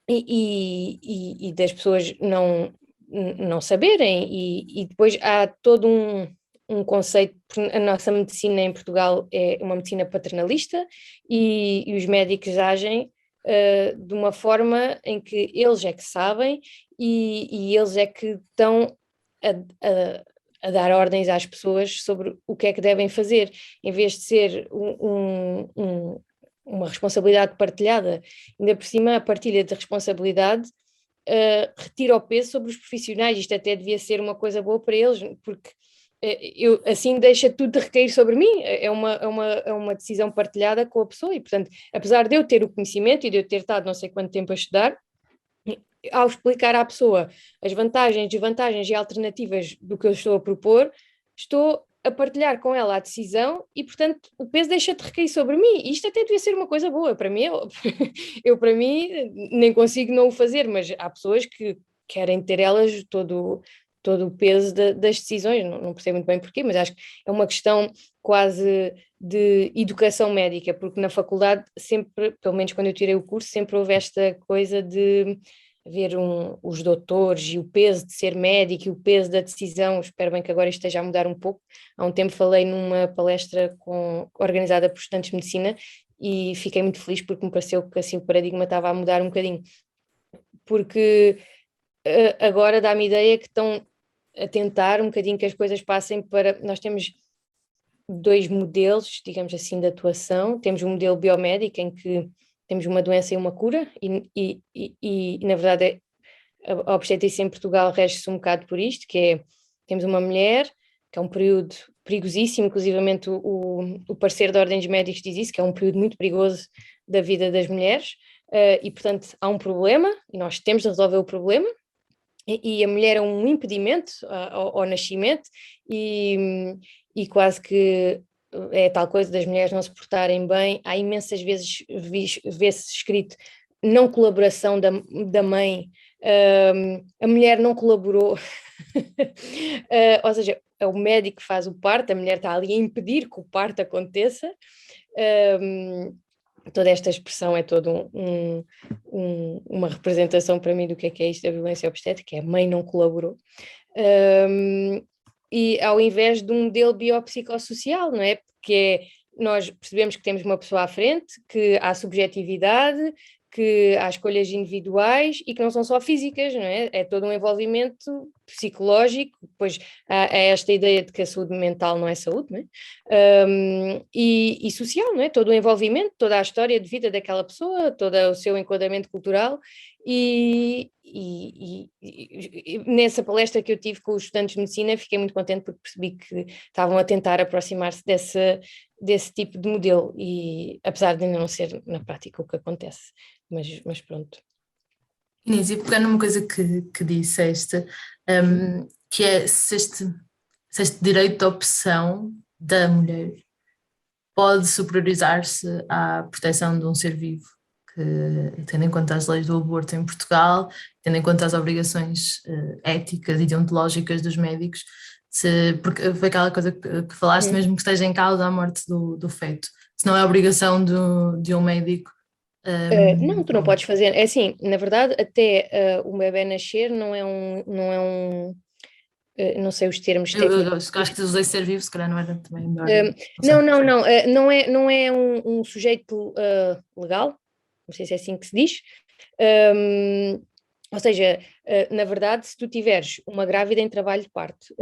e das pessoas não saberem, e depois há todo um conceito, a nossa medicina em Portugal é uma medicina paternalista e os médicos agem de uma forma em que eles é que sabem e eles é que estão a dar ordens às pessoas sobre o que é que devem fazer, em vez de ser uma responsabilidade partilhada. Ainda por cima, a partilha de responsabilidade retira o peso sobre os profissionais. Isto até devia ser uma coisa boa para eles, porque assim deixa tudo de recair sobre mim, é uma decisão partilhada com a pessoa e, portanto, apesar de eu ter o conhecimento e de eu ter estado não sei quanto tempo a estudar, ao explicar à pessoa as vantagens, desvantagens e alternativas do que eu estou a propor, estou a partilhar com ela a decisão e, portanto, o peso deixa de recair sobre mim. E isto até devia ser uma coisa boa. Para mim, eu para mim, nem consigo não o fazer, mas há pessoas que querem ter elas todo o peso das decisões, não percebo muito bem porquê, mas acho que é uma questão quase de educação médica, porque na faculdade sempre, pelo menos quando eu tirei o curso, sempre houve esta coisa de ver os doutores e o peso de ser médico e o peso da decisão. Espero bem que agora isto esteja a mudar um pouco. Há um tempo falei numa palestra organizada por estudantes de medicina e fiquei muito feliz porque me pareceu que assim o paradigma estava a mudar um bocadinho, porque agora dá-me ideia que estão a tentar um bocadinho que as coisas passem para... Nós temos 2 modelos, digamos assim, de atuação. Temos um modelo biomédico em que temos uma doença e uma cura e na verdade a obstetrícia em Portugal rege-se um bocado por isto, que é, temos uma mulher, que é um período perigosíssimo, inclusivamente o parecer da Ordem dos Médicos diz isso, que é um período muito perigoso da vida das mulheres, e portanto há um problema, e nós temos de resolver o problema, e a mulher é um impedimento ao nascimento, e quase que é tal coisa das mulheres não se portarem bem. Há imensas vezes vê-se escrito não colaboração da mãe, a mulher não colaborou, ou seja, é o médico que faz o parto, a mulher está ali a impedir que o parto aconteça. Toda esta expressão é toda uma representação para mim do que é isto da violência obstétrica, que é a mãe não colaborou. E ao invés de um modelo biopsicossocial, não é? Porque nós percebemos que temos uma pessoa à frente, que há subjetividade, que há escolhas individuais e que não são só físicas, não é? É todo um envolvimento psicológico, depois há esta ideia de que a saúde mental não é saúde, não é? E social, não é? Todo o envolvimento, toda a história de vida daquela pessoa, todo o seu enquadramento cultural e nessa palestra que eu tive com os estudantes de medicina fiquei muito contente porque percebi que estavam a tentar aproximar-se desse tipo de modelo e apesar de ainda não ser na prática o que acontece, mas pronto. Inês, e pegando numa coisa que disseste, que é se este direito de opção da mulher pode superiorizar-se à proteção de um ser vivo, que, tendo em conta as leis do aborto em Portugal, tendo em conta as obrigações éticas e deontológicas dos médicos, porque foi aquela coisa que falaste, mesmo que esteja em causa a morte do feto, se não é obrigação de um médico. Não, tu não podes fazer, é assim, na verdade até o bebê nascer não é um não sei os termos técnicos. Eu acho que usei ser vivo, se calhar não era também melhor. Não é um sujeito legal, não sei se é assim que se diz, ou seja, na verdade, se tu tiveres uma grávida em trabalho de parto,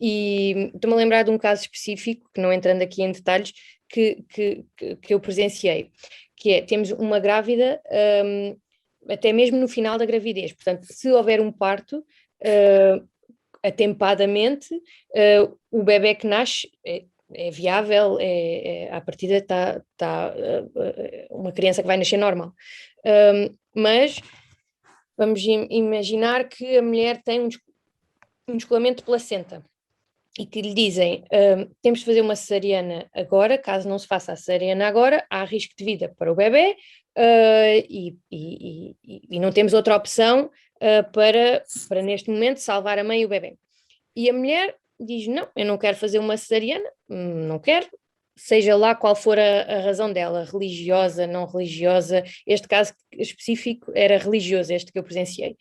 e estou-me a lembrar de um caso específico, que não entrando aqui em detalhes, que eu presenciei, que é, temos uma grávida até mesmo no final da gravidez, portanto, se houver um parto, atempadamente, o bebê que nasce é viável, à partida está uma criança que vai nascer normal. Mas vamos imaginar que a mulher tem um descolamento de placenta e que lhe dizem, temos de fazer uma cesariana agora, caso não se faça a cesariana agora, há risco de vida para o bebê e não temos outra opção para neste momento salvar a mãe e o bebê. E a mulher diz, não, eu não quero fazer uma cesariana, não quero, seja lá qual for a razão dela, religiosa, não religiosa, este caso específico era religioso, este que eu presenciei.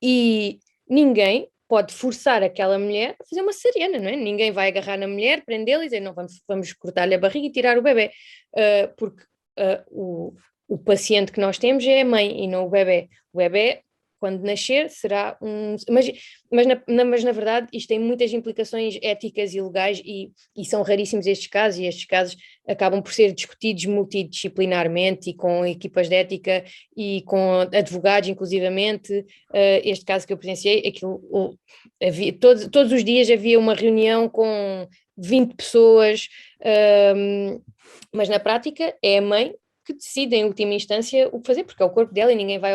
E ninguém pode forçar aquela mulher a fazer uma cesariana, não é? Ninguém vai agarrar na mulher, prendê-la e dizer, não, vamos cortar-lhe a barriga e tirar o bebê, porque o paciente que nós temos é a mãe e não o bebê. O bebê, quando nascer, será mas na verdade isto tem muitas implicações éticas e legais e são raríssimos estes casos, e estes casos acabam por ser discutidos multidisciplinarmente e com equipas de ética e com advogados inclusivamente. Este caso que eu presenciei, havia, todos os dias havia uma reunião com 20 pessoas, mas na prática é a mãe que decide em última instância o que fazer, porque é o corpo dela e ninguém vai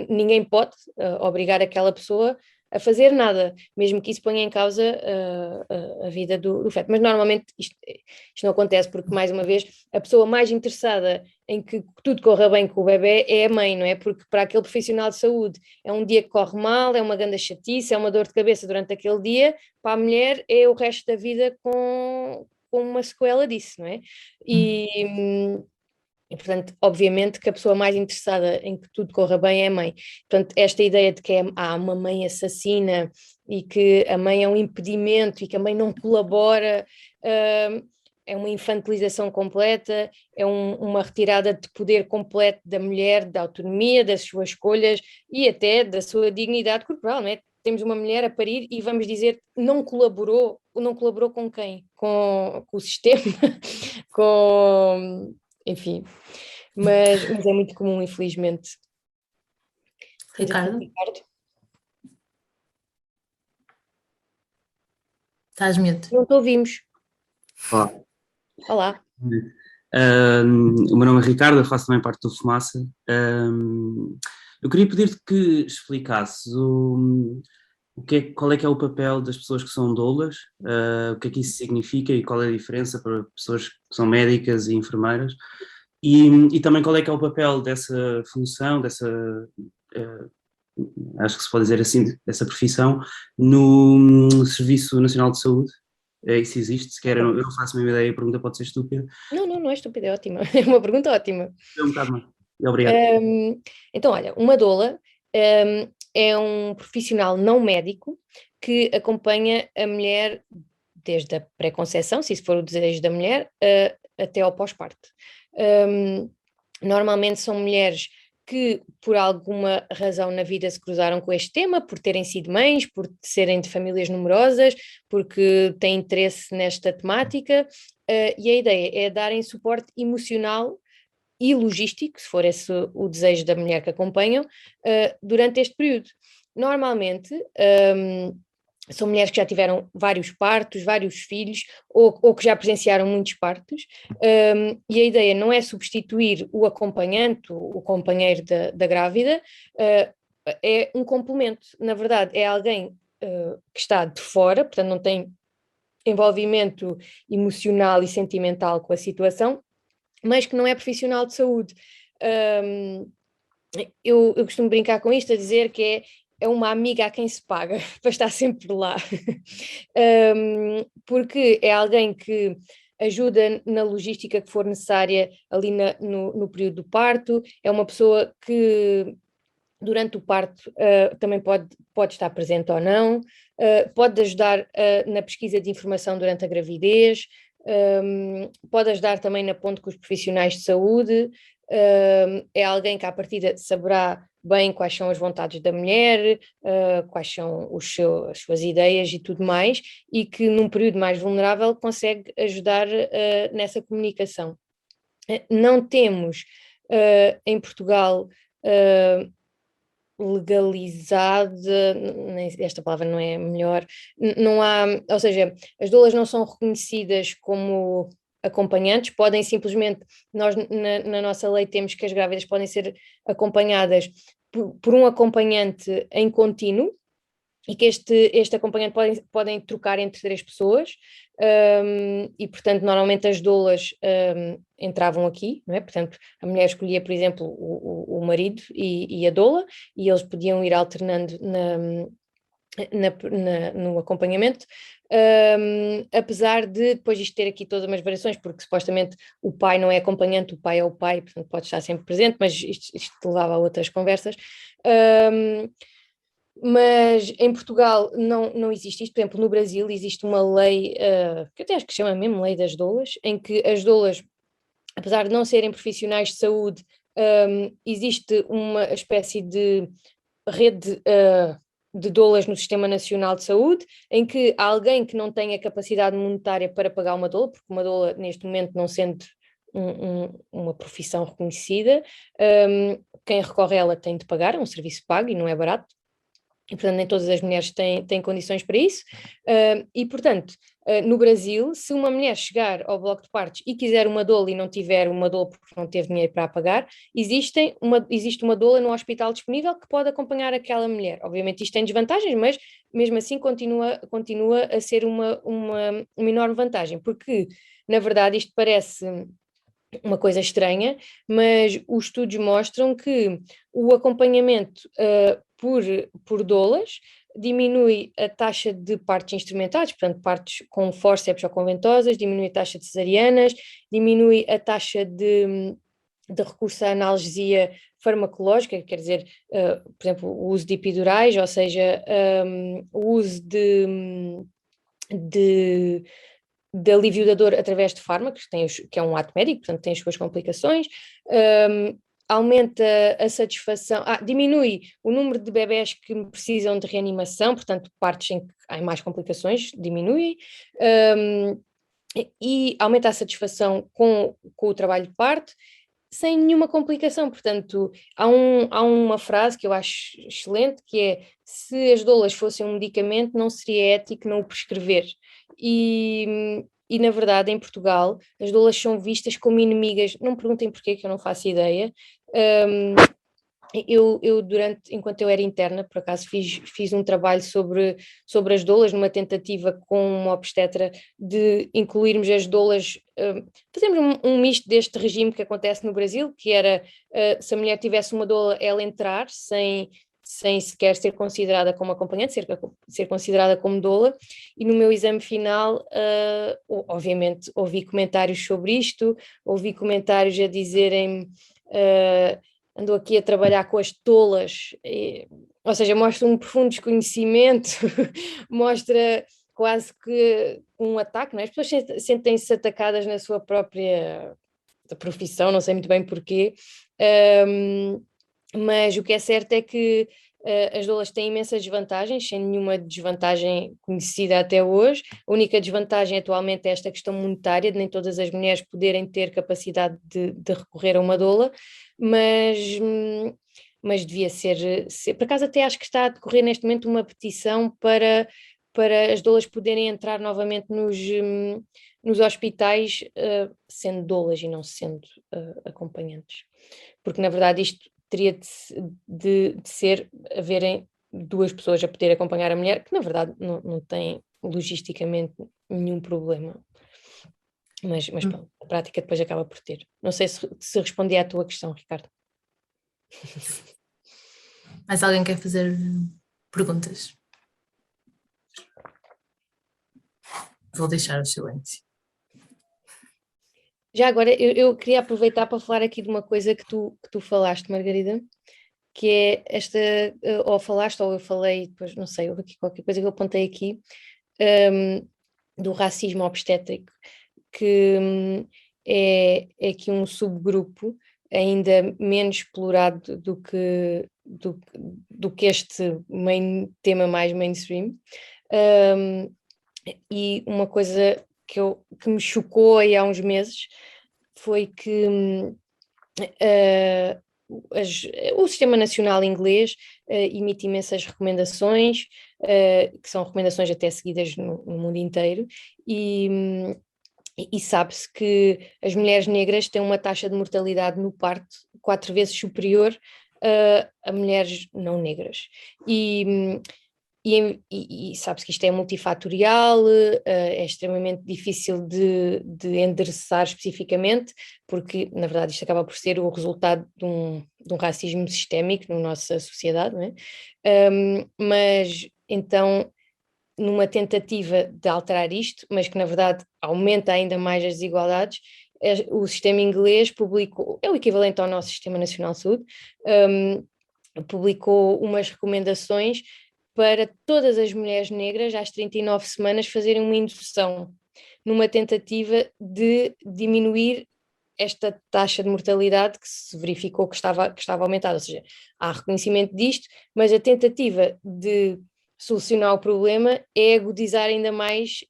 ninguém pode obrigar aquela pessoa a fazer nada, mesmo que isso ponha em causa a vida do feto. Mas normalmente isto não acontece porque, mais uma vez, a pessoa mais interessada em que tudo corra bem com o bebê é a mãe, não é? Porque para aquele profissional de saúde é um dia que corre mal, é uma grande chatice, é uma dor de cabeça durante aquele dia, para a mulher é o resto da vida com uma sequela disso, não é? E, portanto, obviamente que a pessoa mais interessada em que tudo corra bem é a mãe. Portanto, esta ideia de que há uma mãe assassina e que a mãe é um impedimento e que a mãe não colabora, é uma infantilização completa, é uma retirada de poder completo da mulher, da autonomia, das suas escolhas e até da sua dignidade corporal, não é? Temos uma mulher a parir e vamos dizer não colaborou com quem? Com o sistema, enfim, mas é muito comum, infelizmente. Ricardo, Ricardo? estás mute. Não te ouvimos. Olá. Olá. O meu nome é Ricardo, eu faço também parte do Fumaça. Eu queria pedir-te que explicasses qual é que é o papel das pessoas que são doulas, o que é que isso significa e qual é a diferença para pessoas que são médicas e enfermeiras, e também qual é que é o papel dessa função, acho que se pode dizer assim, dessa profissão, no Serviço Nacional de Saúde. Isso existe, sequer eu não faço a mesma ideia, a pergunta pode ser estúpida. Não é estúpida, é ótima, é uma pergunta ótima. É um bocado mais. Obrigado. Então, olha, uma doula é um profissional não médico que acompanha a mulher desde a pré-conceição, se isso for o desejo da mulher, até ao pós-parto. Normalmente são mulheres que por alguma razão na vida se cruzaram com este tema, por terem sido mães, por serem de famílias numerosas, porque têm interesse nesta temática, e a ideia é darem suporte emocional e logístico, se for esse o desejo da mulher que acompanham, durante este período. Normalmente, são mulheres que já tiveram vários partos, vários filhos, ou que já presenciaram muitos partos, e a ideia não é substituir o acompanhante, o companheiro da grávida, é um complemento. Na verdade, é alguém que está de fora, portanto não tem envolvimento emocional e sentimental com a situação, mas que não é profissional de saúde. Eu costumo brincar com isto, a dizer que é uma amiga a quem se paga para estar sempre lá, porque é alguém que ajuda na logística que for necessária ali no período do parto, é uma pessoa que durante o parto também pode estar presente ou não, pode ajudar na pesquisa de informação durante a gravidez, pode ajudar também na ponte com os profissionais de saúde, é alguém que à partida saberá bem quais são as vontades da mulher, quais são as suas ideias e tudo mais, e que num período mais vulnerável consegue ajudar nessa comunicação. Não temos em Portugal legalizada, esta palavra não é melhor, não há, ou seja, as doulas não são reconhecidas como acompanhantes, podem simplesmente, nós na nossa lei temos que as grávidas podem ser acompanhadas por um acompanhante em contínuo, e que este acompanhante podem trocar entre 3 pessoas, e portanto normalmente as doulas entravam aqui, não é? Portanto a mulher escolhia, por exemplo, o marido e a doula, e eles podiam ir alternando no acompanhamento, apesar de depois isto ter aqui todas umas variações, porque supostamente o pai não é acompanhante, o pai é o pai, portanto pode estar sempre presente, mas isto levava a outras conversas. Mas em Portugal não existe isto. Por exemplo, no Brasil existe uma lei, que até acho que se chama mesmo Lei das Doulas, em que as doulas, apesar de não serem profissionais de saúde, existe uma espécie de rede de doulas no Sistema Nacional de Saúde, em que alguém que não tenha capacidade monetária para pagar uma doula, porque uma doula neste momento não sendo uma profissão reconhecida, quem recorre a ela tem de pagar, é um serviço pago e não é barato. E, portanto, nem todas as mulheres têm condições para isso, e, portanto, no Brasil, se uma mulher chegar ao bloco de partos e quiser uma doula e não tiver uma doula porque não teve dinheiro para a pagar, existe uma doula no hospital disponível que pode acompanhar aquela mulher. Obviamente isto tem desvantagens, mas mesmo assim continua a ser uma enorme vantagem, porque, na verdade, isto parece uma coisa estranha, mas os estudos mostram que o acompanhamento por doulas diminui a taxa de partos instrumentados, portanto partos com fórceps ou com ventosas, diminui a taxa de cesarianas, diminui a taxa de recurso à analgesia farmacológica, quer dizer, por exemplo, o uso de epidurais, ou seja, o uso de de alívio da dor através de fármacos, que é um ato médico, portanto tem as suas complicações, aumenta a satisfação, diminui o número de bebés que precisam de reanimação, portanto partes em que há mais complicações diminuem, e aumenta a satisfação com o trabalho de parto, sem nenhuma complicação. Portanto, há uma frase que eu acho excelente, que é: se as doulas fossem um medicamento, não seria ético não o prescrever. E na verdade, em Portugal, as doulas são vistas como inimigas. Não me perguntem porquê, que eu não faço ideia. Enquanto eu era interna, por acaso fiz um trabalho sobre as doulas, numa tentativa com uma obstetra de incluirmos as doulas, fazemos um misto deste regime que acontece no Brasil, que era, se a mulher tivesse uma doula, ela entrar sem sequer ser considerada como acompanhante, ser considerada como doula. E no meu exame final, obviamente, ouvi comentários sobre isto, ouvi comentários a dizerem... andou aqui a trabalhar com as tolas, ou seja, mostra um profundo desconhecimento, mostra quase que um ataque, não é? As pessoas sentem-se atacadas na sua própria profissão, não sei muito bem porquê, mas o que é certo é que as doulas têm imensas desvantagens, sem nenhuma desvantagem conhecida até hoje. A única desvantagem atualmente é esta questão monetária, de nem todas as mulheres poderem ter capacidade de recorrer a uma doula, mas devia ser, por acaso até acho que está a decorrer neste momento uma petição para as doulas poderem entrar novamente nos hospitais, sendo doulas e não sendo acompanhantes, porque na verdade isto teria de ser haverem duas pessoas a poder acompanhar a mulher, que na verdade não tem logisticamente nenhum problema. Mas pronto, a prática depois acaba por ter. Não sei se respondi à tua questão, Ricardo. Mais alguém quer fazer perguntas? Vou deixar o silêncio. Já agora, eu queria aproveitar para falar aqui de uma coisa que tu falaste, Margarida, que é esta, ou falaste, ou eu falei, depois não sei, houve aqui qualquer coisa que eu apontei aqui, do racismo obstétrico, que é aqui um subgrupo ainda menos explorado do que este tema mais mainstream, e uma coisa que me chocou aí há uns meses foi que o Sistema Nacional Inglês emite imensas recomendações, que são recomendações até seguidas no mundo inteiro, e sabe-se que as mulheres negras têm uma taxa de mortalidade no parto 4 vezes superior a mulheres não negras. E sabe-se que isto é multifatorial, é extremamente difícil de endereçar especificamente, porque na verdade isto acaba por ser o resultado de um racismo sistémico na nossa sociedade, não é? Mas então, numa tentativa de alterar isto, mas que na verdade aumenta ainda mais as desigualdades, o sistema inglês publicou, é o equivalente ao nosso Sistema Nacional de Saúde, publicou umas recomendações para todas as mulheres negras às 39 semanas fazerem uma indução, numa tentativa de diminuir esta taxa de mortalidade que se verificou que estava aumentada. Ou seja, há reconhecimento disto, mas a tentativa de solucionar o problema é agudizar ainda mais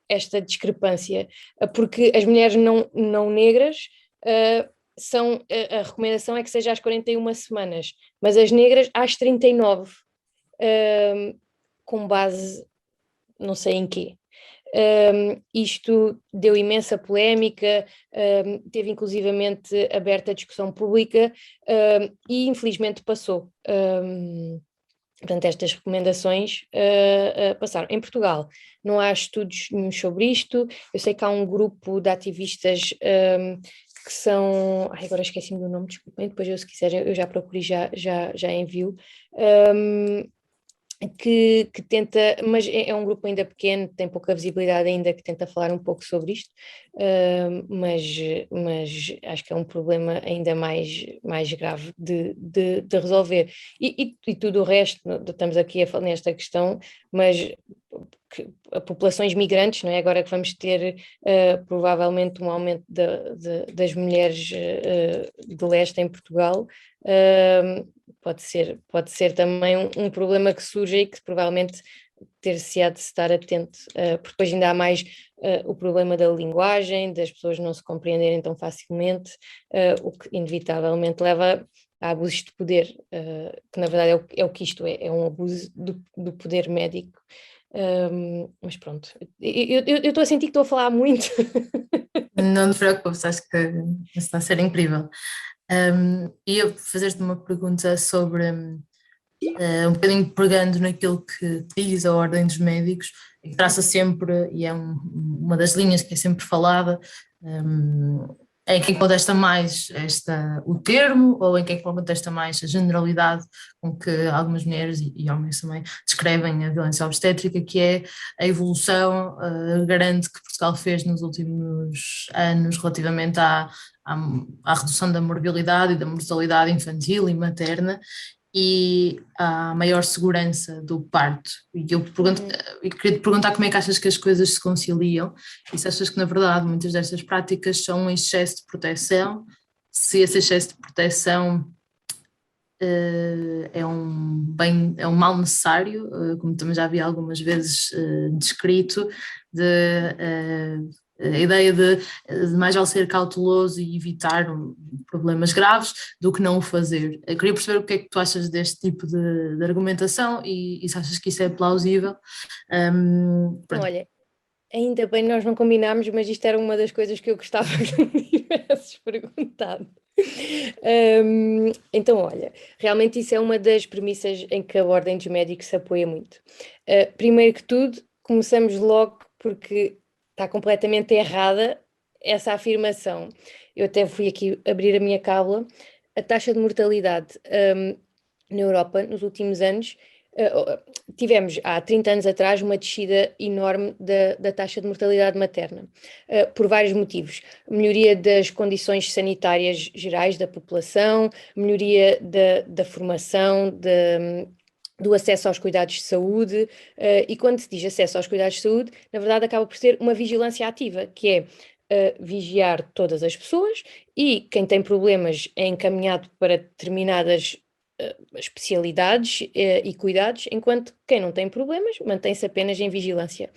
esta discrepância, porque as mulheres não negras a recomendação é que seja às 41 semanas, mas as negras às 39, com base não sei em quê. Isto deu imensa polémica, teve inclusivamente aberta a discussão pública, e infelizmente passou. Portanto, estas recomendações passaram. Em Portugal não há estudos nenhum sobre isto. Eu sei que há um grupo de ativistas que são... agora esqueci-me do nome, desculpem, depois eu, se quiserem, eu já procuro e já envio. Que tenta, mas é um grupo ainda pequeno, tem pouca visibilidade ainda, que tenta falar um pouco sobre isto, mas acho que é um problema ainda mais grave de resolver. E tudo o resto, estamos aqui a falar nesta questão, mas populações migrantes, não é? Agora que vamos ter provavelmente um aumento das mulheres de leste em Portugal, pode ser também um problema que surge e que provavelmente ter-se-á de estar atento, porque depois ainda há mais o problema da linguagem, das pessoas não se compreenderem tão facilmente, o que inevitavelmente leva a abusos de poder, que na verdade é o que isto é um abuso do poder médico. Mas pronto, eu estou a sentir que estou a falar muito. Não te preocupes, acho que está a ser incrível. E eu fazer-te uma pergunta sobre, um bocadinho pegando naquilo que diz a Ordem dos Médicos, que traça sempre, e é uma das linhas que é sempre falada, em quem contesta mais o termo, ou em quem contesta mais a generalidade com que algumas mulheres e homens também descrevem a violência obstétrica, que é a evolução grande que Portugal fez nos últimos anos relativamente à redução da morbilidade e da mortalidade infantil e materna, e a maior segurança do parto. E eu queria te perguntar como é que achas que as coisas se conciliam, e se achas que na verdade muitas destas práticas são um excesso de proteção, se esse excesso de proteção é um mal necessário, como também já vi algumas vezes descrito, a ideia de mais vale ser cauteloso e evitar problemas graves do que não o fazer. Eu queria perceber o que é que tu achas deste tipo de argumentação e se achas que isso é plausível. Olha, ainda bem nós não combinámos, mas isto era uma das coisas que eu gostava que me tivesses perguntado. Então, olha, realmente isso é uma das premissas em que a Ordem dos Médicos se apoia muito. Primeiro que tudo, começamos logo porque está completamente errada essa afirmação. Eu até fui aqui abrir a minha cábula. A taxa de mortalidade na Europa nos últimos anos, tivemos há 30 anos atrás uma descida enorme da taxa de mortalidade materna, por vários motivos. Melhoria das condições sanitárias gerais da população, melhoria da formação, do acesso aos cuidados de saúde, e quando se diz acesso aos cuidados de saúde, na verdade acaba por ser uma vigilância ativa, que é vigiar todas as pessoas, e quem tem problemas é encaminhado para determinadas especialidades e cuidados, enquanto quem não tem problemas mantém-se apenas em vigilância.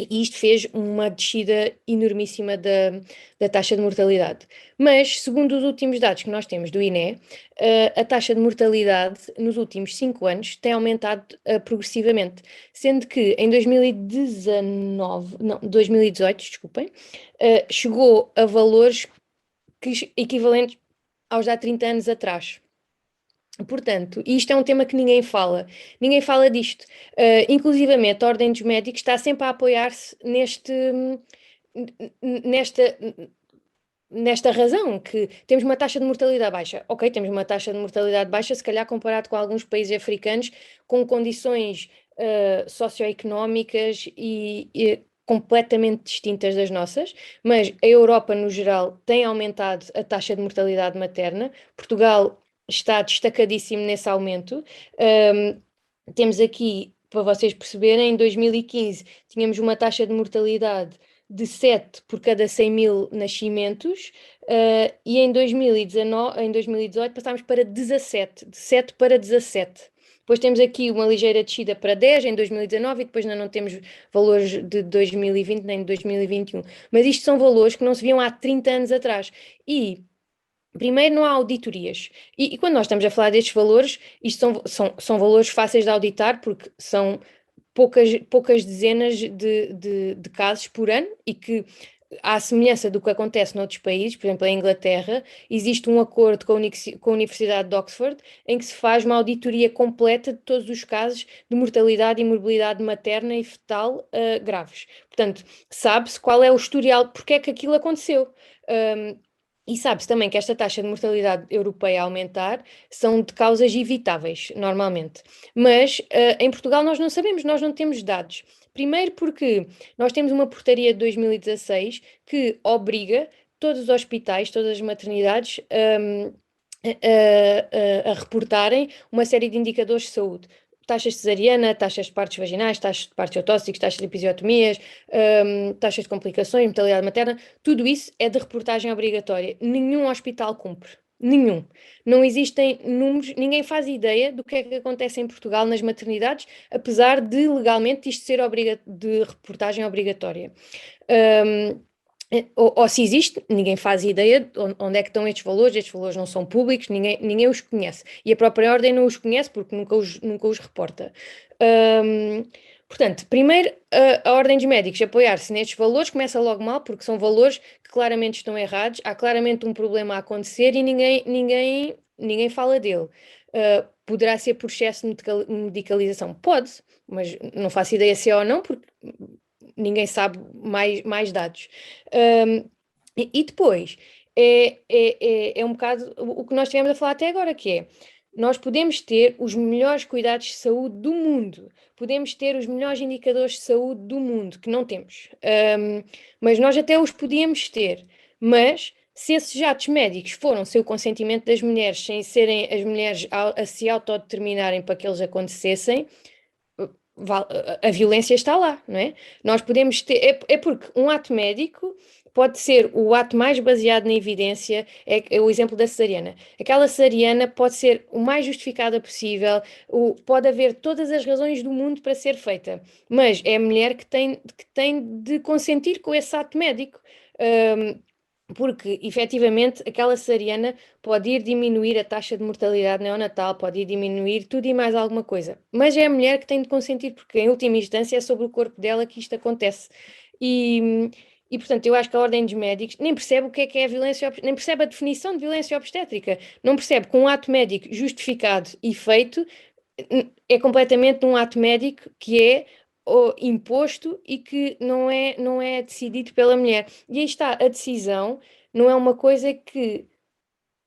E isto fez uma descida enormíssima da taxa de mortalidade. Mas, segundo os últimos dados que nós temos do INE, a taxa de mortalidade nos últimos 5 anos tem aumentado progressivamente, sendo que em 2018, desculpem, chegou a valores equivalentes aos de há 30 anos atrás. Portanto, isto é um tema que ninguém fala disto. Inclusivamente, a Ordem dos Médicos está sempre a apoiar-se nesta razão, que temos uma taxa de mortalidade baixa. Ok, temos uma taxa de mortalidade baixa, se calhar comparado com alguns países africanos com condições socioeconómicas e completamente distintas das nossas, mas a Europa, no geral, tem aumentado a taxa de mortalidade materna. Portugal está destacadíssimo nesse aumento. Temos aqui, para vocês perceberem, em 2015 tínhamos uma taxa de mortalidade de 7 por cada 100 mil nascimentos, e em 2018 passámos para 17, de 7 para 17. Depois temos aqui uma ligeira descida para 10 em 2019 e depois ainda não temos valores de 2020 nem de 2021. Mas isto são valores que não se viam há 30 anos atrás. E primeiro, não há auditorias. E quando nós estamos a falar destes valores, isto são valores fáceis de auditar, porque são poucas dezenas de casos por ano, e que, à semelhança do que acontece noutros países, por exemplo, em Inglaterra, existe um acordo com a Universidade de Oxford, em que se faz uma auditoria completa de todos os casos de mortalidade e morbilidade materna e fetal graves. Portanto, sabe-se qual é o historial, porque é que aquilo aconteceu. E sabe-se também que esta taxa de mortalidade europeia a aumentar são de causas evitáveis, normalmente. Mas em Portugal nós não sabemos, nós não temos dados. Primeiro porque nós temos uma portaria de 2016 que obriga todos os hospitais, todas as maternidades a reportarem uma série de indicadores de saúde. taxas de cesariana, taxas de partos vaginais, taxas de partos autósticos, taxas de episiotomias, taxas de complicações, mortalidade materna, tudo isso é de reportagem obrigatória. Nenhum hospital cumpre. Nenhum. Não existem números, ninguém faz ideia do que é que acontece em Portugal nas maternidades, apesar de legalmente isto ser de reportagem obrigatória. Ou se existe, ninguém faz ideia de onde é que estão estes valores não são públicos, ninguém os conhece. E a própria Ordem não os conhece porque nunca os reporta. Portanto, primeiro, a Ordem dos Médicos apoiar-se nestes valores começa logo mal, porque são valores que claramente estão errados, há claramente um problema a acontecer e ninguém fala dele. Poderá ser por excesso de medicalização? Pode, mas não faço ideia se é ou não, porque ninguém sabe mais dados. E depois, é um bocado o que nós estivemos a falar até agora, que é, nós podemos ter os melhores cuidados de saúde do mundo, podemos ter os melhores indicadores de saúde do mundo, que não temos, mas nós até os podíamos ter, mas se esses atos médicos foram sem o consentimento das mulheres, sem serem as mulheres a se autodeterminarem para que eles acontecessem, a violência está lá, não é? Nós podemos ter, é porque um ato médico pode ser o ato mais baseado na evidência, é o exemplo da cesariana. Aquela cesariana pode ser o mais justificada possível, pode haver todas as razões do mundo para ser feita, mas é a mulher que tem de consentir com esse ato médico. Porque, efetivamente, aquela cesariana pode ir diminuir a taxa de mortalidade neonatal, pode ir diminuir tudo e mais alguma coisa. Mas é a mulher que tem de consentir, porque, em última instância, é sobre o corpo dela que isto acontece. E portanto, eu acho que a Ordem dos Médicos nem percebe o que é a violência, nem percebe a definição de violência obstétrica. Não percebe que um ato médico justificado e feito é completamente um ato médico que é imposto e que não é decidido pela mulher. E aí está, a decisão não é uma coisa que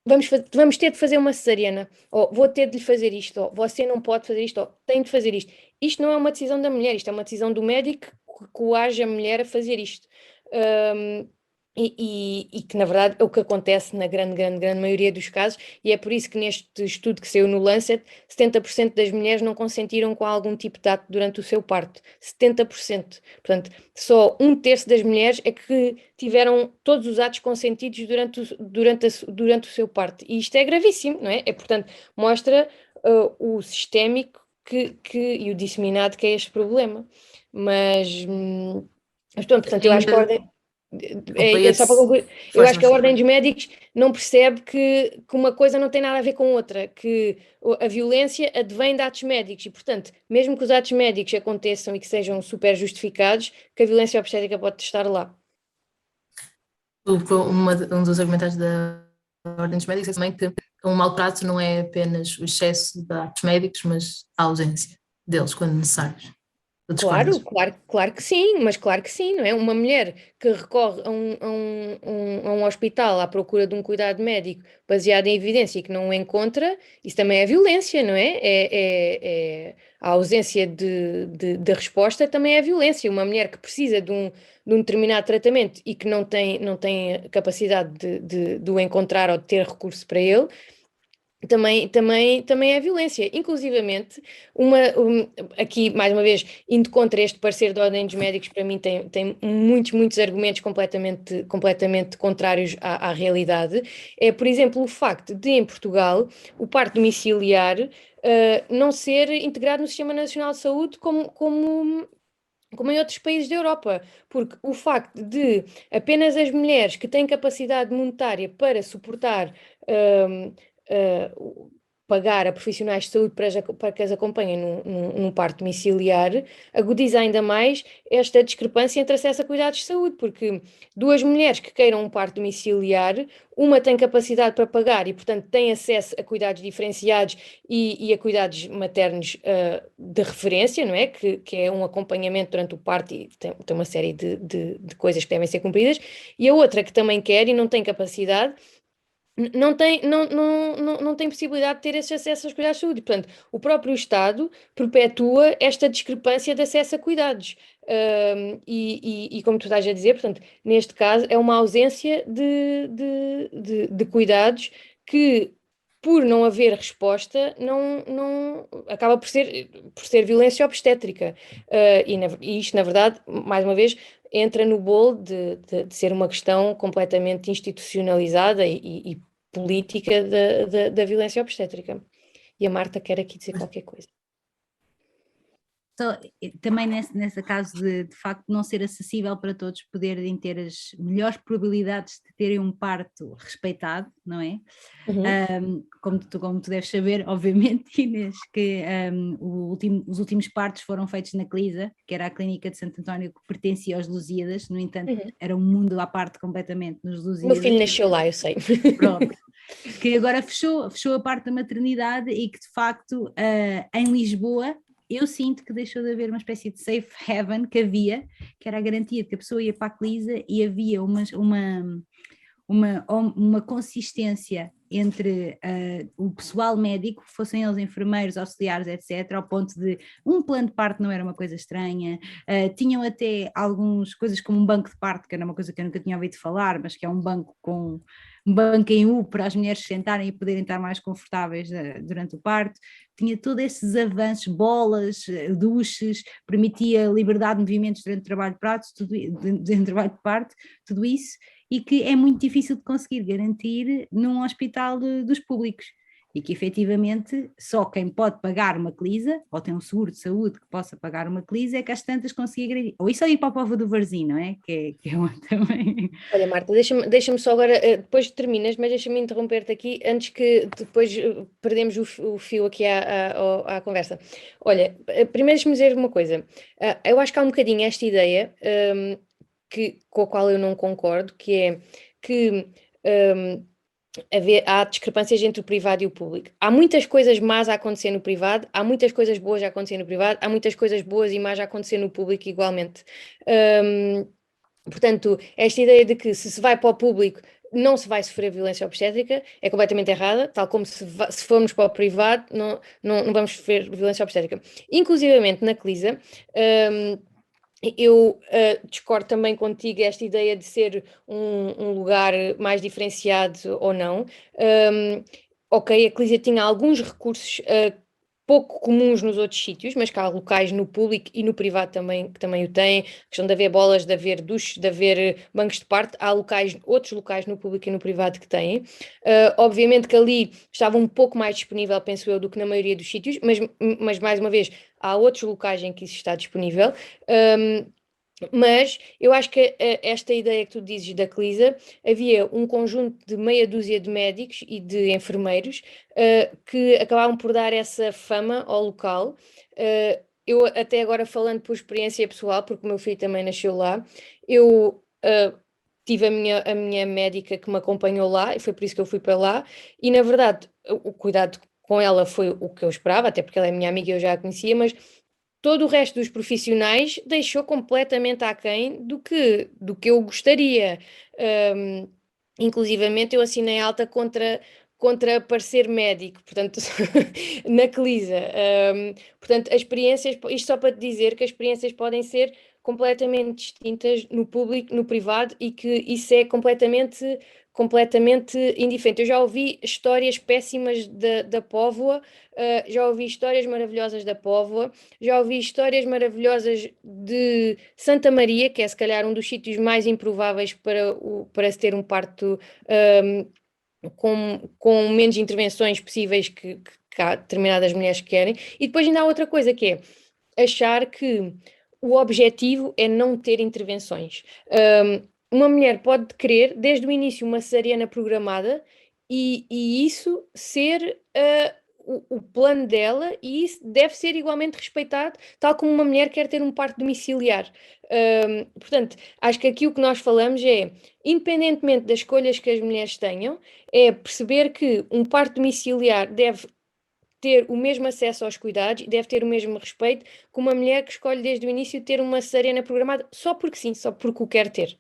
vamos ter de fazer uma cesariana, ou vou ter de lhe fazer isto, ou você não pode fazer isto, ou tem de fazer isto. Isto não é uma decisão da mulher, isto é uma decisão do médico que coage a mulher a fazer isto. E que, na verdade, é o que acontece na grande maioria dos casos, e é por isso que neste estudo que saiu no Lancet, 70% das mulheres não consentiram com algum tipo de ato durante o seu parto. 70%. Portanto, só 1/3 das mulheres é que tiveram todos os atos consentidos durante o seu parto. E isto é gravíssimo, não é? Portanto, mostra o sistémico e o disseminado que é este problema. Mas pronto, portanto, eu acho que a ordem... só para concluir, eu acho que a Ordem dos Médicos não percebe que uma coisa não tem nada a ver com outra, que a violência advém de atos médicos e, portanto, mesmo que os atos médicos aconteçam e que sejam super justificados, que a violência obstétrica pode estar lá. Um dos argumentos da Ordem dos Médicos é também que um maltrato não é apenas o excesso de atos médicos, mas a ausência deles quando necessários. Claro que sim, mas claro que sim, não é? Uma mulher que recorre a um hospital à procura de um cuidado médico baseado em evidência e que não o encontra, isso também é violência, não é? A ausência de resposta também é violência. Uma mulher que precisa de um determinado tratamento e que não tem capacidade de o encontrar ou de ter recurso para ele, também é violência. Inclusivamente, aqui, mais uma vez, indo contra este parecer da Ordem dos Médicos, para mim tem muitos argumentos completamente contrários à realidade. É, por exemplo, o facto de, em Portugal, o parto domiciliar não ser integrado no Sistema Nacional de Saúde como em outros países da Europa, porque o facto de apenas as mulheres que têm capacidade monetária para suportar pagar a profissionais de saúde para que as acompanhem num parto domiciliar, agudiza ainda mais esta discrepância entre acesso a cuidados de saúde, porque duas mulheres que queiram um parto domiciliar, uma tem capacidade para pagar e, portanto, tem acesso a cuidados diferenciados e a cuidados maternos de referência, não é? Que é um acompanhamento durante o parto e tem uma série de coisas que devem ser cumpridas, e a outra que também quer e não tem capacidade, não tem possibilidade de ter esse acesso aos cuidados de saúde. Portanto, o próprio Estado perpetua esta discrepância de acesso a cuidados. E como tu estás a dizer, portanto, neste caso é uma ausência de cuidados que por não haver resposta, acaba por ser violência obstétrica. E isto, na verdade, mais uma vez, entra no bolo de ser uma questão completamente institucionalizada e política da violência obstétrica. E a Marta quer aqui dizer qualquer coisa. Também nesse caso de facto não ser acessível para todos poderem ter as melhores probabilidades de terem um parto respeitado, não é? Como tu deves saber, obviamente, Inês, que os últimos partos foram feitos na Clisa, que era a clínica de Santo António que pertencia aos Lusíadas, no entanto era um mundo à parte completamente nos O Lusíadas. meu filho nasceu lá, eu sei. Pronto. Que agora fechou a parte da maternidade e que de facto em Lisboa eu sinto que deixou de haver uma espécie de safe haven que havia, que era a garantia de que a pessoa ia para a Clisa e havia uma consistência entre o pessoal médico, fossem eles enfermeiros, auxiliares, etc., ao ponto de um plano de parto não era uma coisa estranha, tinham até algumas coisas como um banco de parto, que era uma coisa que eu nunca tinha ouvido falar, mas que é um banco em U para as mulheres sentarem e poderem estar mais confortáveis durante o parto, tinha todos esses avanços, bolas, duches, permitia liberdade de movimentos durante o trabalho de parto, tudo isso, e que é muito difícil de conseguir garantir num hospital dos públicos, e que efetivamente só quem pode pagar uma Clisa, ou tem um seguro de saúde que possa pagar uma Clisa, é que às tantas conseguir garantir, ou isso é ir para a Póvoa do Varzim, não é? Que é uma também... Olha, Marta, deixa-me só agora, depois terminas, mas deixa-me interromper-te aqui, antes que depois perdemos o fio aqui à conversa. Olha, primeiro deixa-me dizer uma coisa, eu acho que há um bocadinho esta ideia com a qual eu não concordo, que é que há discrepâncias entre o privado e o público. Há muitas coisas más a acontecer no privado, há muitas coisas boas a acontecer no privado, há muitas coisas boas e más a acontecer no público igualmente. Portanto, esta ideia de que se vai para o público não se vai sofrer violência obstétrica é completamente errada, tal como se formos para o privado não vamos sofrer violência obstétrica. Inclusivamente na Clisa, eu discordo também contigo esta ideia de ser um lugar mais diferenciado ou não. Ok, a Clisa tinha alguns recursos pouco comuns nos outros sítios, mas que há locais no público e no privado que também o têm, a questão de haver bolas, de haver duches, de haver bancos de parto, há outros locais no público e no privado que têm. Obviamente que ali estava um pouco mais disponível, penso eu, do que na maioria dos sítios, mas mais uma vez, há outros locais em que isso está disponível. Mas eu acho que esta ideia que tu dizes da Clisa, havia um conjunto de meia dúzia de médicos e de enfermeiros que acabavam por dar essa fama ao local. Eu até agora falando por experiência pessoal, porque o meu filho também nasceu lá, eu tive a minha médica que me acompanhou lá e foi por isso que eu fui para lá e na verdade o cuidado com ela foi o que eu esperava, até porque ela é minha amiga e eu já a conhecia, mas todo o resto dos profissionais deixou completamente aquém do que eu gostaria. Inclusivamente eu assinei alta contra parecer médico, portanto, na Clisa. Portanto, as experiências, isto só para te dizer que as experiências podem ser completamente distintas no público, no privado, e que isso é completamente indiferente. Eu já ouvi histórias péssimas da Póvoa, já ouvi histórias maravilhosas da Póvoa, já ouvi histórias maravilhosas de Santa Maria, que é se calhar um dos sítios mais improváveis para se ter um parto com menos intervenções possíveis que há determinadas mulheres que querem. E depois ainda há outra coisa que é achar que o objetivo é não ter intervenções. Uma mulher pode querer, desde o início, uma cesariana programada e isso ser o plano dela, e isso deve ser igualmente respeitado, tal como uma mulher quer ter um parto domiciliar. Portanto, acho que aqui o que nós falamos é, independentemente das escolhas que as mulheres tenham, é perceber que um parto domiciliar deve ter o mesmo acesso aos cuidados, deve ter o mesmo respeito que uma mulher que escolhe desde o início ter uma cesariana programada só porque sim, só porque o quer ter.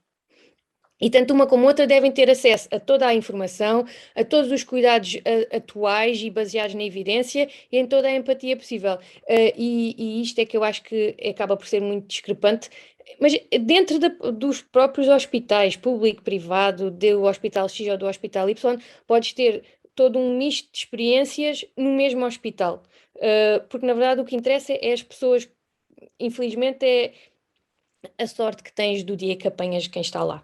E tanto uma como outra devem ter acesso a toda a informação, a todos os cuidados atuais e baseados na evidência e em toda a empatia possível. E isto é que eu acho que acaba por ser muito discrepante. Mas dentro dos próprios hospitais, público, privado, do Hospital X ou do Hospital Y, podes ter todo um misto de experiências no mesmo hospital. Porque na verdade o que interessa é as pessoas, infelizmente é a sorte que tens do dia que apanhas quem está lá.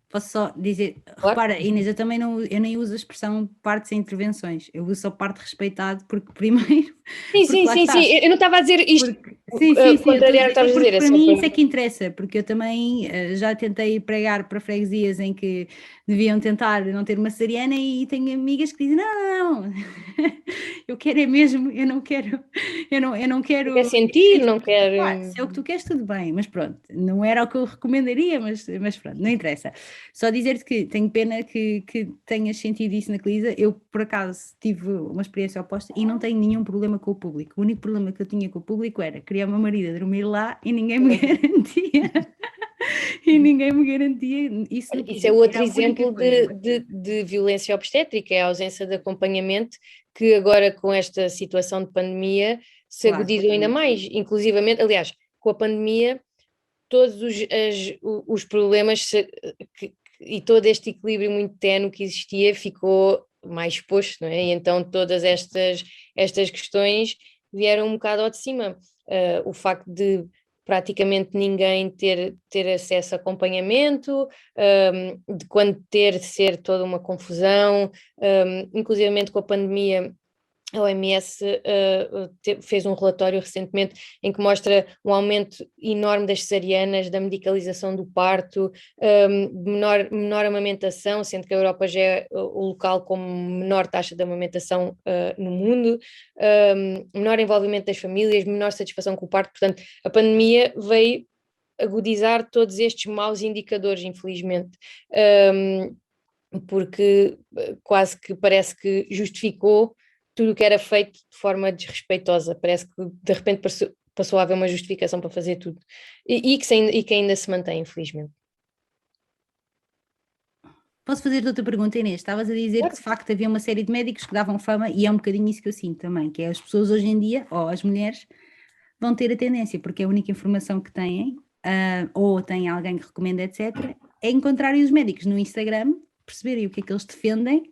Posso só dizer, Claro. repara, Inês, eu nem uso a expressão parte sem intervenções, eu uso só parte respeitado, porque primeiro... Sim, eu não estava a dizer isto contrariar o que estavas a dizer. Para mim isso é que interessa, porque eu também já tentei pregar para freguesias em que deviam tentar não ter uma cesariana e tenho amigas que dizem, não, eu quero é mesmo, eu não quero... Não quer sentir, não quer... Se é o que tu queres, tudo bem, mas pronto, não era o que eu recomendaria, mas pronto, não interessa. Só dizer-te que tenho pena que tenhas sentido isso na Clisa. Eu, por acaso, tive uma experiência oposta e não tenho nenhum problema com o público. O único problema que eu tinha com o público era criar uma marido a dormir lá e ninguém me garantia. E ninguém me garantia isso. Isso é outro exemplo de violência obstétrica, é a ausência de acompanhamento, que agora com esta situação de pandemia se agudizou ainda mais, inclusivamente, aliás, com a pandemia todos os problemas e todo este equilíbrio muito ténue que existia ficou mais exposto, não é? E então todas estas questões vieram um bocado ao de cima. O facto de praticamente ninguém ter acesso a acompanhamento, de quando ter de ser toda uma confusão, inclusivamente com a pandemia. A OMS fez um relatório recentemente em que mostra um aumento enorme das cesarianas, da medicalização do parto, menor amamentação, sendo que a Europa já é o local com menor taxa de amamentação no mundo, menor envolvimento das famílias, menor satisfação com o parto. Portanto, a pandemia veio agudizar todos estes maus indicadores, infelizmente, porque quase que parece que justificou tudo o que era feito de forma desrespeitosa. Parece que de repente passou a haver uma justificação para fazer tudo. E que ainda se mantém, infelizmente. Posso fazer-te outra pergunta, Inês? Estavas a dizer que de facto havia uma série de médicos que davam fama, e é um bocadinho isso que eu sinto também, que é as pessoas hoje em dia, ou as mulheres, vão ter a tendência, porque é a única informação que têm, ou têm alguém que recomenda, etc., é encontrarem os médicos no Instagram, perceberem o que é que eles defendem,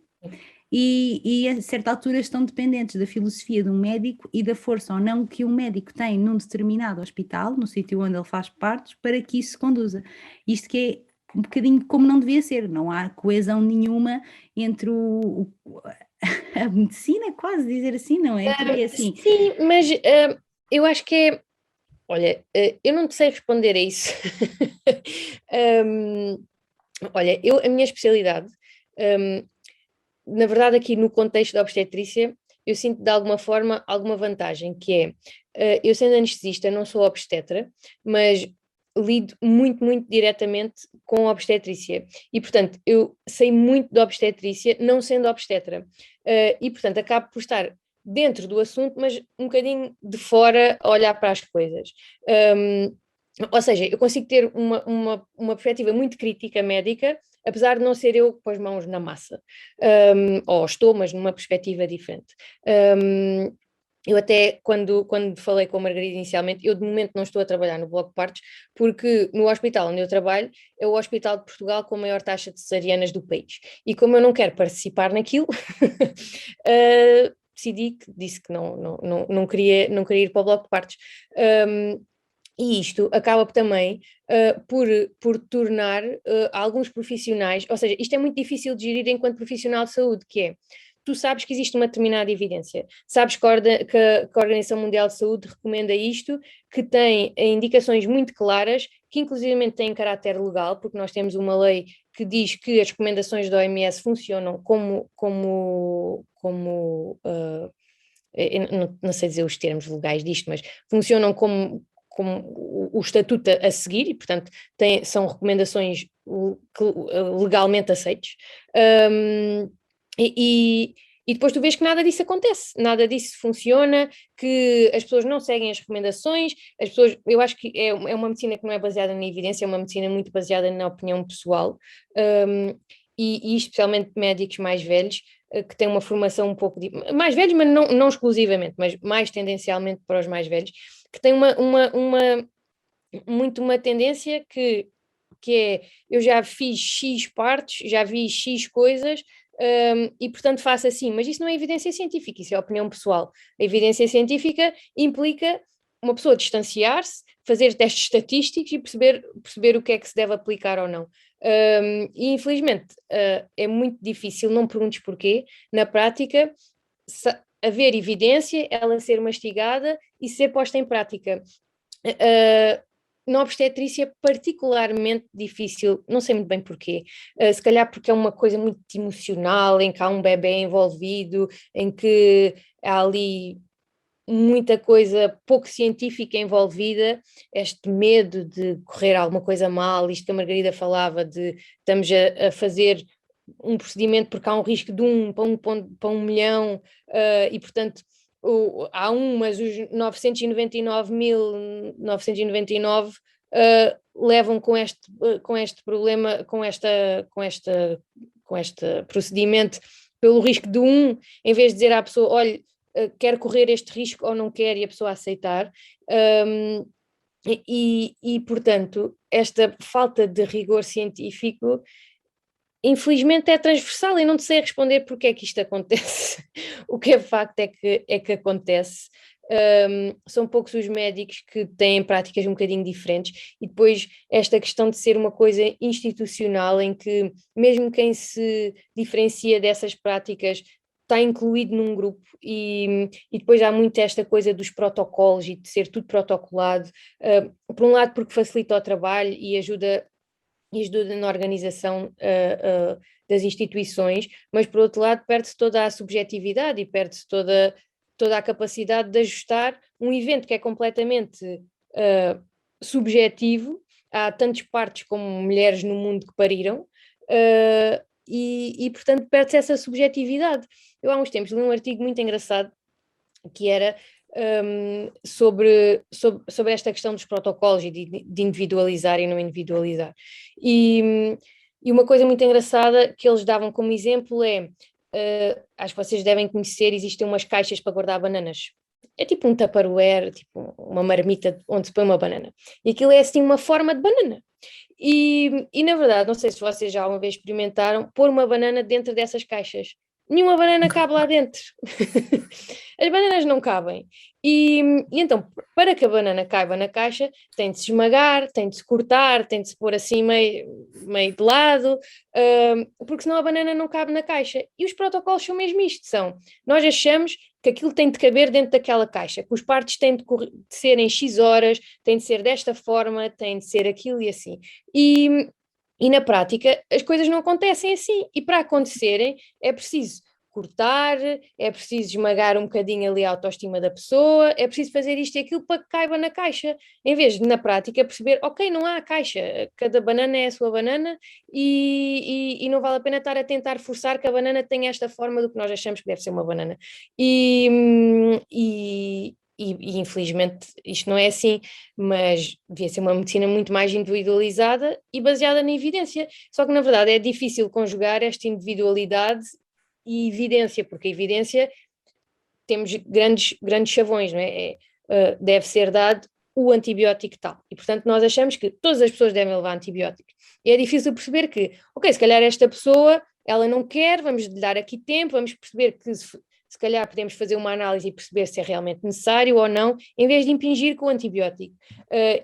e a certa altura estão dependentes da filosofia de um médico e da força ou não que um médico tem num determinado hospital, no sítio onde ele faz partos, para que isso se conduza. Isto que é um bocadinho como não devia ser, não há coesão nenhuma entre a medicina, quase dizer assim, não é? Porque é assim. Sim, mas eu acho que é... Olha, eu não te sei responder a isso. Olha, a minha especialidade... na verdade, aqui no contexto da obstetrícia, eu sinto de alguma forma alguma vantagem, que é, eu sendo anestesista, não sou obstetra, mas lido muito, muito diretamente com a obstetrícia. E, portanto, eu sei muito da obstetrícia, não sendo obstetra. E, portanto, acabo por estar dentro do assunto, mas um bocadinho de fora a olhar para as coisas. Ou seja, eu consigo ter uma perspectiva muito crítica médica, apesar de não ser eu com as mãos na massa, ou estou, mas numa perspectiva diferente. Eu até, quando falei com a Margarida inicialmente, eu de momento não estou a trabalhar no bloco de partos, porque no hospital onde eu trabalho é o hospital de Portugal com a maior taxa de cesarianas do país. E como eu não quero participar naquilo, disse que não queria ir para o bloco de partos. E isto acaba também por tornar alguns profissionais, ou seja, isto é muito difícil de gerir enquanto profissional de saúde, que é, tu sabes que existe uma determinada evidência, sabes que a Organização Mundial de Saúde recomenda isto, que tem indicações muito claras, que inclusivamente têm caráter legal, porque nós temos uma lei que diz que as recomendações da OMS funcionam não sei dizer os termos legais disto, mas funcionam como o estatuto a seguir e, portanto, são recomendações legalmente aceites. E depois tu vês que nada disso acontece, nada disso funciona, que as pessoas não seguem as recomendações, eu acho que é uma medicina que não é baseada na evidência, é uma medicina muito baseada na opinião pessoal, e especialmente médicos mais velhos, que têm uma formação um pouco mais velhos, mas não exclusivamente, mas mais tendencialmente para os mais velhos, que têm uma tendência que é, eu já fiz X partos, já vi X coisas, e portanto faço assim, mas isso não é evidência científica, isso é opinião pessoal. A evidência científica implica uma pessoa distanciar-se, fazer testes estatísticos e perceber o que é que se deve aplicar ou não. E infelizmente é muito difícil, não perguntes porquê, na prática, haver evidência, ela ser mastigada e ser posta em prática. Na obstetrícia é particularmente difícil, não sei muito bem porquê, se calhar porque é uma coisa muito emocional, em que há um bebê envolvido, em que há ali muita coisa pouco científica envolvida, este medo de correr alguma coisa mal, isto que a Margarida falava, de estamos a fazer um procedimento porque há um risco de 1 para 1 milhão, e portanto há mas os 999.999 levam com este problema, com este procedimento pelo risco de 1, em vez de dizer à pessoa, olha, quer correr este risco ou não quer, e a pessoa aceitar. Portanto, esta falta de rigor científico infelizmente é transversal e não te sei responder porque é que isto acontece. O que é facto é que acontece. São poucos os médicos que têm práticas um bocadinho diferentes, e depois esta questão de ser uma coisa institucional em que mesmo quem se diferencia dessas práticas está incluído num grupo, e depois há muito esta coisa dos protocolos e de ser tudo protocolado, por um lado porque facilita o trabalho e ajuda na organização das instituições, mas por outro lado perde-se toda a subjetividade e perde-se toda a capacidade de ajustar um evento que é completamente subjetivo. Há tantas partes como mulheres no mundo que pariram, portanto perde-se essa subjetividade. Eu há uns tempos li um artigo muito engraçado que era sobre esta questão dos protocolos e de individualizar e não individualizar. E uma coisa muito engraçada que eles davam como exemplo é, acho que vocês devem conhecer, existem umas caixas para guardar bananas. É tipo um tupperware, tipo uma marmita onde se põe uma banana. E aquilo é assim uma forma de banana. E na verdade, não sei se vocês já alguma vez experimentaram pôr uma banana dentro dessas caixas. Nenhuma banana cabe lá dentro. As bananas não cabem. E então, para que a banana caiba na caixa, tem de se esmagar, tem de se cortar, tem de se pôr assim meio de lado, porque senão a banana não cabe na caixa. E os protocolos são mesmo isto, nós achamos que aquilo tem de caber dentro daquela caixa, que os partos têm de ser em X horas, tem de ser desta forma, tem de ser aquilo e assim. E na prática as coisas não acontecem assim, e para acontecerem é preciso cortar, é preciso esmagar um bocadinho ali a autoestima da pessoa, é preciso fazer isto e aquilo para que caiba na caixa, em vez de na prática perceber, ok, não há a caixa, cada banana é a sua banana, e não vale a pena estar a tentar forçar que a banana tenha esta forma do que nós achamos que deve ser uma banana. E infelizmente isto não é assim, mas devia ser uma medicina muito mais individualizada e baseada na evidência, só que na verdade é difícil conjugar esta individualidade e evidência, porque a evidência temos grandes chavões, não é? Deve ser dado o antibiótico tal, e portanto nós achamos que todas as pessoas devem levar antibióticos, e é difícil perceber que, ok, se calhar esta pessoa, ela não quer, vamos lhe dar aqui tempo, vamos perceber que se calhar podemos fazer uma análise e perceber se é realmente necessário ou não, em vez de impingir com o antibiótico.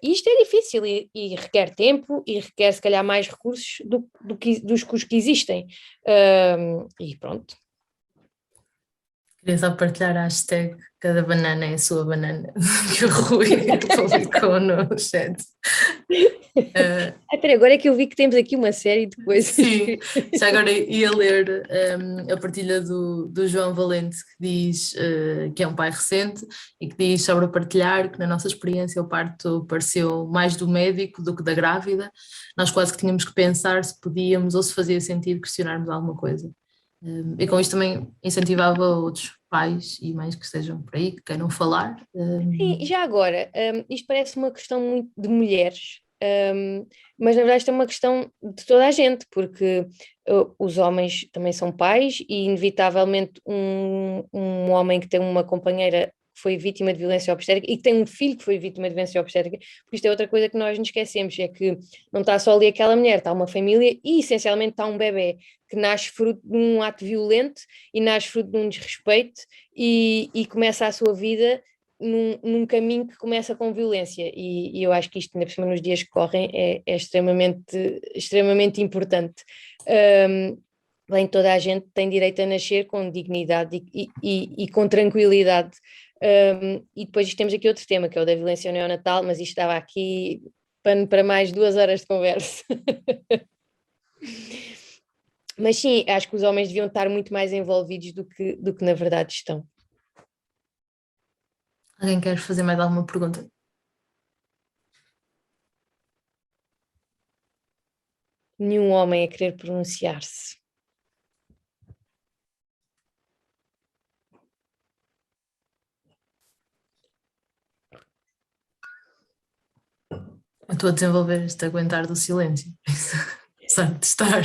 Isto é difícil e requer tempo e requer se calhar mais recursos dos que existem. E pronto. Queria só partilhar a hashtag cada banana é a sua banana, que o Rui publicou no chat. Espera, agora é que eu vi que temos aqui uma série de coisas. Sim, já agora ia ler a partilha do João Valente, que diz que é um pai recente e que diz sobre partilhar que na nossa experiência o parto pareceu mais do médico do que da grávida. Nós quase que tínhamos que pensar se podíamos ou se fazia sentido questionarmos alguma coisa. E com isto também incentivava outros pais e mães que estejam por aí, que queiram falar. Sim, já agora, isto parece uma questão muito de mulheres, mas na verdade isto é uma questão de toda a gente, porque os homens também são pais e inevitavelmente um homem que tem uma companheira foi vítima de violência obstétrica e que tem um filho que foi vítima de violência obstétrica, porque isto é outra coisa que nós nos esquecemos, é que não está só ali aquela mulher, está uma família e essencialmente está um bebê que nasce fruto de um ato violento e nasce fruto de um desrespeito e começa a sua vida num caminho que começa com violência e eu acho que isto, ainda por cima nos dias que correm, é extremamente importante. Bem, toda a gente tem direito a nascer com dignidade e com tranquilidade. E depois temos aqui outro tema, que é o da violência neonatal, mas isto estava aqui para mais 2 horas de conversa. Mas sim, acho que os homens deviam estar muito mais envolvidos do que na verdade estão. Alguém quer fazer mais alguma pergunta? Nenhum homem a querer pronunciar-se. Eu estou a desenvolver este aguentar do silêncio. Só de estar.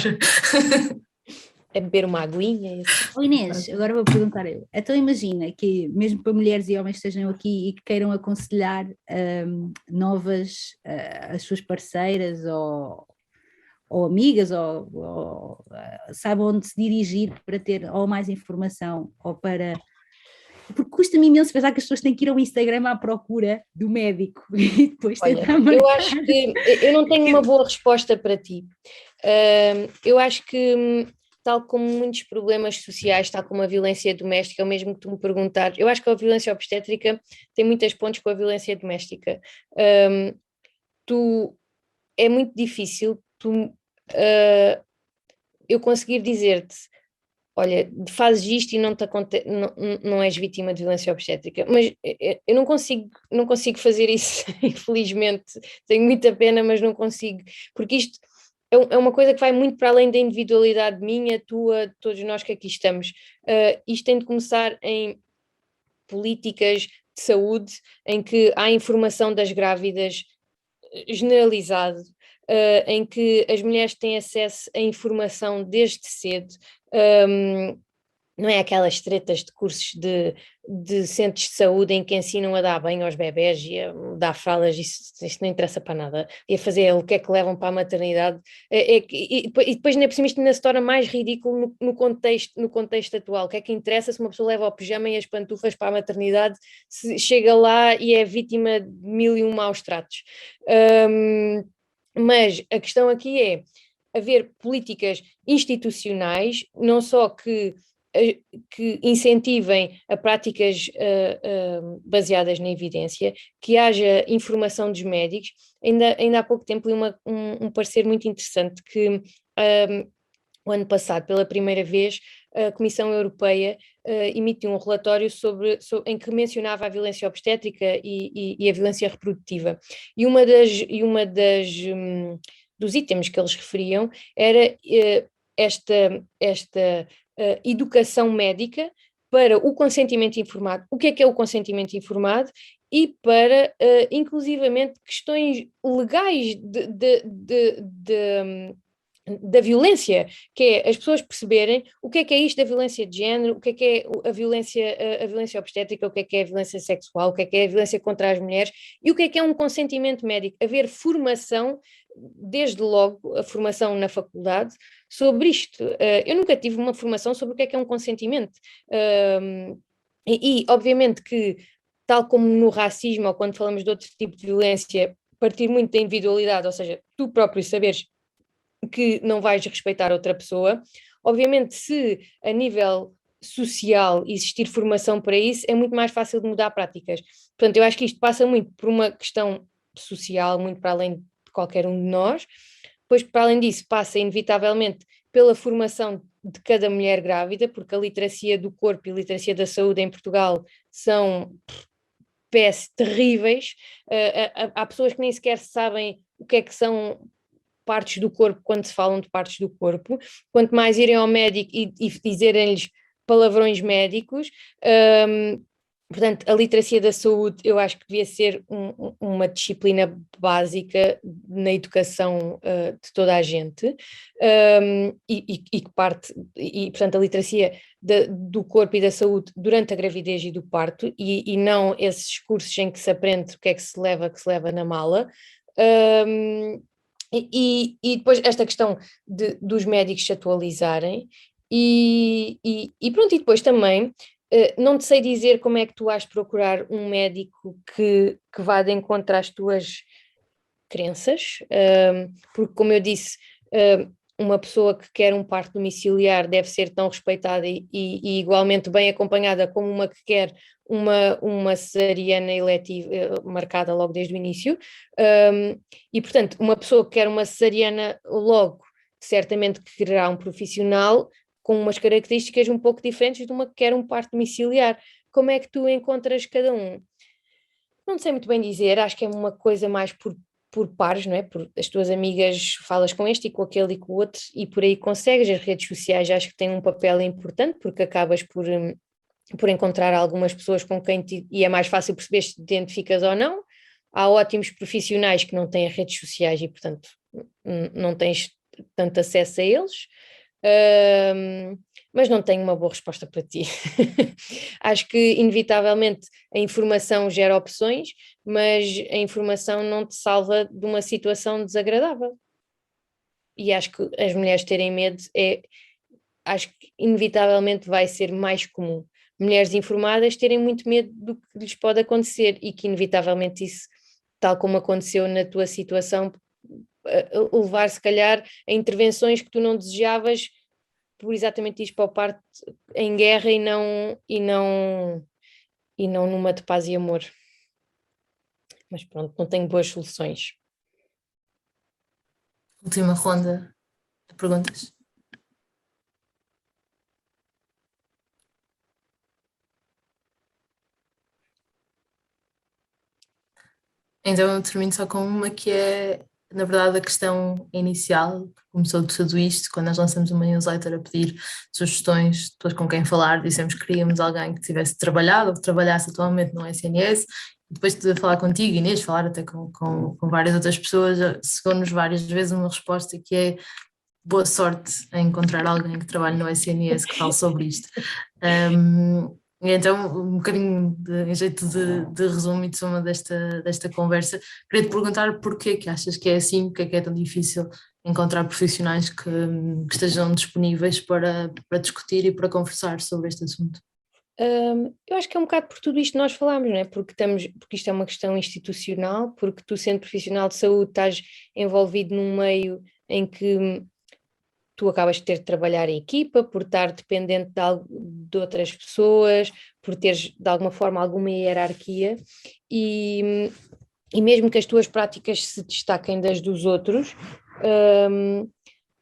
É beber uma aguinha. Oh Inês, agora vou perguntar eu. Então imagina que mesmo para mulheres e homens que estejam aqui e que queiram aconselhar novas as suas parceiras ou amigas ou saibam onde se dirigir para ter ou mais informação ou para... Porque custa-me imenso pensar que as pessoas têm que ir ao Instagram à procura do médico e depois tentar marcar. Eu acho que eu não tenho uma boa resposta para ti. Eu acho que tal como muitos problemas sociais, tal como a violência doméstica, é o mesmo que tu me perguntares, eu acho que a violência obstétrica tem muitas pontes com a violência doméstica. É muito difícil eu conseguir dizer-te, olha, fazes isto e não és vítima de violência obstétrica, mas eu não consigo fazer isso, infelizmente, tenho muita pena, mas não consigo, porque isto é uma coisa que vai muito para além da individualidade minha, tua, de todos nós que aqui estamos. Isto tem de começar em políticas de saúde, em que há informação das grávidas generalizado, em que as mulheres têm acesso a informação desde cedo, não é aquelas tretas de cursos de centros de saúde em que ensinam a dar banho aos bebés e a dar fraldas, isso não interessa para nada, e a fazer o que é que levam para a maternidade, e depois ainda por cima isto ainda se torna mais ridículo no contexto atual. O que é que interessa se uma pessoa leva o pijama e as pantufas para a maternidade, se chega lá e é vítima de 1001 maus tratos? Mas a questão aqui é haver políticas institucionais, não só que incentivem a práticas baseadas na evidência, que haja informação dos médicos. Ainda há pouco tempo li um parecer muito interessante que o ano passado, pela primeira vez, a Comissão Europeia emitiu um relatório em que mencionava a violência obstétrica e a violência reprodutiva. E uma dos itens que eles referiam era esta educação médica para o consentimento informado. O que é o consentimento informado? E para, inclusivamente, questões legais da violência, que é as pessoas perceberem o que é isto da violência de género, o que é a violência obstétrica, o que é a violência sexual, o que é a violência contra as mulheres e o que é um consentimento médico. Haver formação, desde logo a formação na faculdade, sobre isto. Eu nunca tive uma formação sobre o que é um consentimento. Obviamente que, tal como no racismo ou quando falamos de outro tipo de violência, partir muito da individualidade, ou seja, tu próprio saberes que não vais respeitar outra pessoa. Obviamente, se a nível social existir formação para isso, é muito mais fácil de mudar práticas. Portanto, eu acho que isto passa muito por uma questão social, muito para além de qualquer um de nós. Depois, para além disso, passa inevitavelmente pela formação de cada mulher grávida, porque a literacia do corpo e a literacia da saúde em Portugal são terríveis. Há pessoas que nem sequer sabem o que é que são partes do corpo quando se falam de partes do corpo, quanto mais irem ao médico e dizerem-lhes palavrões médicos, Portanto, a literacia da saúde eu acho que devia ser uma disciplina básica na educação de toda a gente, e que parte, e portanto a literacia do corpo e da saúde durante a gravidez e do parto, e não esses cursos em que se aprende o que é que se leva na mala. E depois esta questão dos médicos se atualizarem, e pronto, e depois também não te sei dizer como é que tu has de procurar um médico que vá de encontro às tuas crenças, porque como eu disse, uma pessoa que quer um parto domiciliar deve ser tão respeitada e igualmente bem acompanhada como uma que quer uma cesariana eletiva marcada logo desde o início, e portanto uma pessoa que quer uma cesariana logo, certamente quererá um profissional com umas características um pouco diferentes de uma que quer um parto domiciliar. Como é que tu encontras cada um? Não sei muito bem dizer, acho que é uma coisa mais por pares, não é? Por as tuas amigas falas com este e com aquele e com o outro e por aí consegues. As redes sociais acho que têm um papel importante porque acabas por encontrar algumas pessoas com quem e é mais fácil perceber se te identificas ou não. Há ótimos profissionais que não têm redes sociais e portanto não tens tanto acesso a eles. Mas não tenho uma boa resposta para ti. Acho que, inevitavelmente, a informação gera opções, mas a informação não te salva de uma situação desagradável. E acho que as mulheres terem medo acho que, inevitavelmente, vai ser mais comum. Mulheres informadas terem muito medo do que lhes pode acontecer e que, inevitavelmente, isso, tal como aconteceu na tua situação, levar se calhar a intervenções que tu não desejavas por exatamente isto, para o parto em guerra e não numa de paz e amor. Mas pronto, não tenho boas soluções. Última ronda de perguntas. Então eu termino só com uma que é, na verdade, a questão inicial, que começou de tudo isto, quando nós lançamos uma newsletter a pedir sugestões, depois com quem falar, dissemos que queríamos alguém que tivesse trabalhado ou que trabalhasse atualmente no SNS, e depois de falar contigo, Inês, falar até com várias outras pessoas, chegou-nos várias vezes uma resposta que é boa sorte em encontrar alguém que trabalhe no SNS que fale sobre isto. E então, um bocadinho em jeito de resumo e de soma desta conversa, queria te perguntar porquê que achas que é assim, porque é que é tão difícil encontrar profissionais que estejam disponíveis para discutir e para conversar sobre este assunto. Eu acho que é um bocado por tudo isto que nós falámos, não é? Porque isto é uma questão institucional, porque tu, sendo profissional de saúde, estás envolvido num meio em que tu acabas de ter de trabalhar em equipa, por estar dependente de outras pessoas, por teres de alguma forma alguma hierarquia, e mesmo que as tuas práticas se destaquem das dos outros,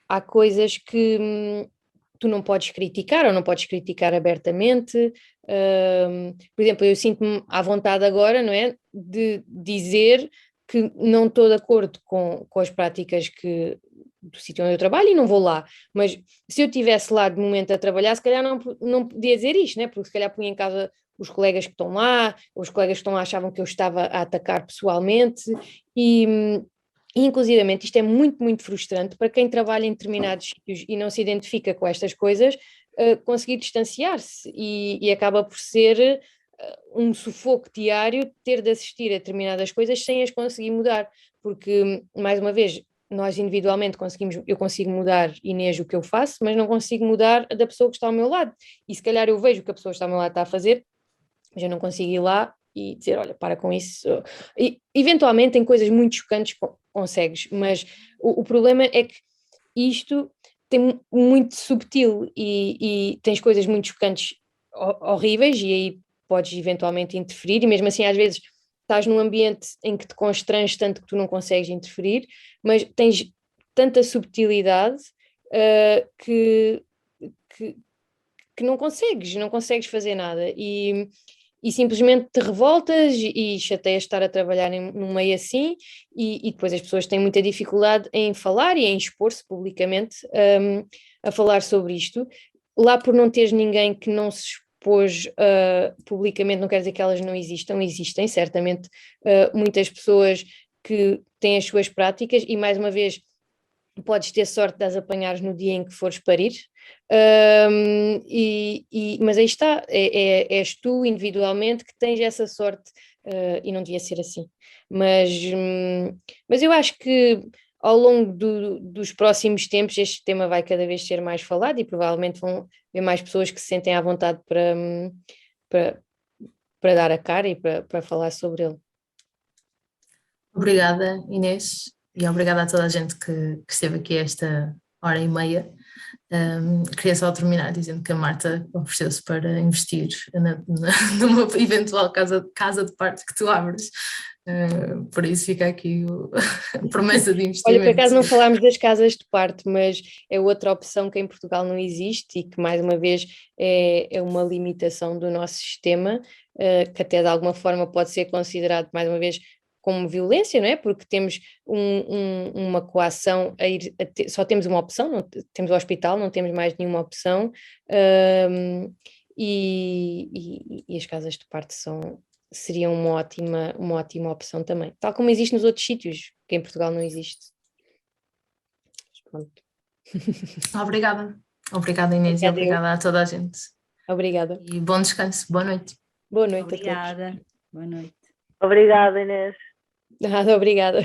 há coisas que tu não podes criticar ou não podes criticar abertamente. Por exemplo, eu sinto-me à vontade agora, não é, de dizer que não estou de acordo com as práticas do sítio onde eu trabalho e não vou lá, mas se eu estivesse lá de momento a trabalhar, se calhar não podia dizer isto, né? Porque se calhar punha em causa os colegas que estão lá, os colegas que estão lá achavam que eu estava a atacar pessoalmente e inclusivamente isto é muito, muito frustrante para quem trabalha em determinados sítios e não se identifica com estas coisas, conseguir distanciar-se e acaba por ser um sufoco diário ter de assistir a determinadas coisas sem as conseguir mudar, porque, mais uma vez, nós individualmente eu consigo mudar, Inês, o que eu faço, mas não consigo mudar da pessoa que está ao meu lado. E se calhar eu vejo o que a pessoa que está ao meu lado está a fazer, mas eu não consigo ir lá e dizer, olha, para com isso. E, eventualmente, em coisas muito chocantes consegues, mas o problema é que isto tem muito subtil e tens coisas muito chocantes horríveis e aí podes eventualmente interferir e mesmo assim às vezes estás num ambiente em que te constranges tanto que tu não consegues interferir, mas tens tanta subtilidade que não consegues fazer nada e simplesmente te revoltas e chateias estar a trabalhar num meio assim e depois as pessoas têm muita dificuldade em falar e em expor-se publicamente a falar sobre isto. Lá por não teres ninguém que não se expôs publicamente, não quer dizer que elas não existam, existem certamente muitas pessoas que têm as suas práticas e, mais uma vez, podes ter sorte de as apanhares no dia em que fores parir, mas aí está, és tu individualmente que tens essa sorte, e não devia ser assim. Mas eu acho que ao longo dos próximos tempos este tema vai cada vez ser mais falado e provavelmente vão haver mais pessoas que se sentem à vontade para dar a cara e para falar sobre ele. Obrigada, Inês, e obrigada a toda a gente que esteve aqui esta hora e meia. Queria só terminar dizendo que a Marta ofereceu-se para investir numa eventual casa de parto que tu abres. Por isso fica aqui a promessa de investimento. Olha, por acaso não falámos das casas de parto, mas é outra opção que em Portugal não existe e que, mais uma vez, é uma limitação do nosso sistema, que até de alguma forma pode ser considerado, mais uma vez, como violência, não é? Porque temos uma coação a ir, só temos uma opção, não, temos o hospital, não temos mais nenhuma opção, e as casas de parto seriam uma ótima opção também, tal como existe nos outros sítios, que em Portugal não existe. Pronto. Obrigada, Inês, e obrigada a toda a gente. Obrigada. E bom descanso, boa noite. Boa noite. Obrigada. Boa noite. Obrigada, Inês. Nada, obrigada.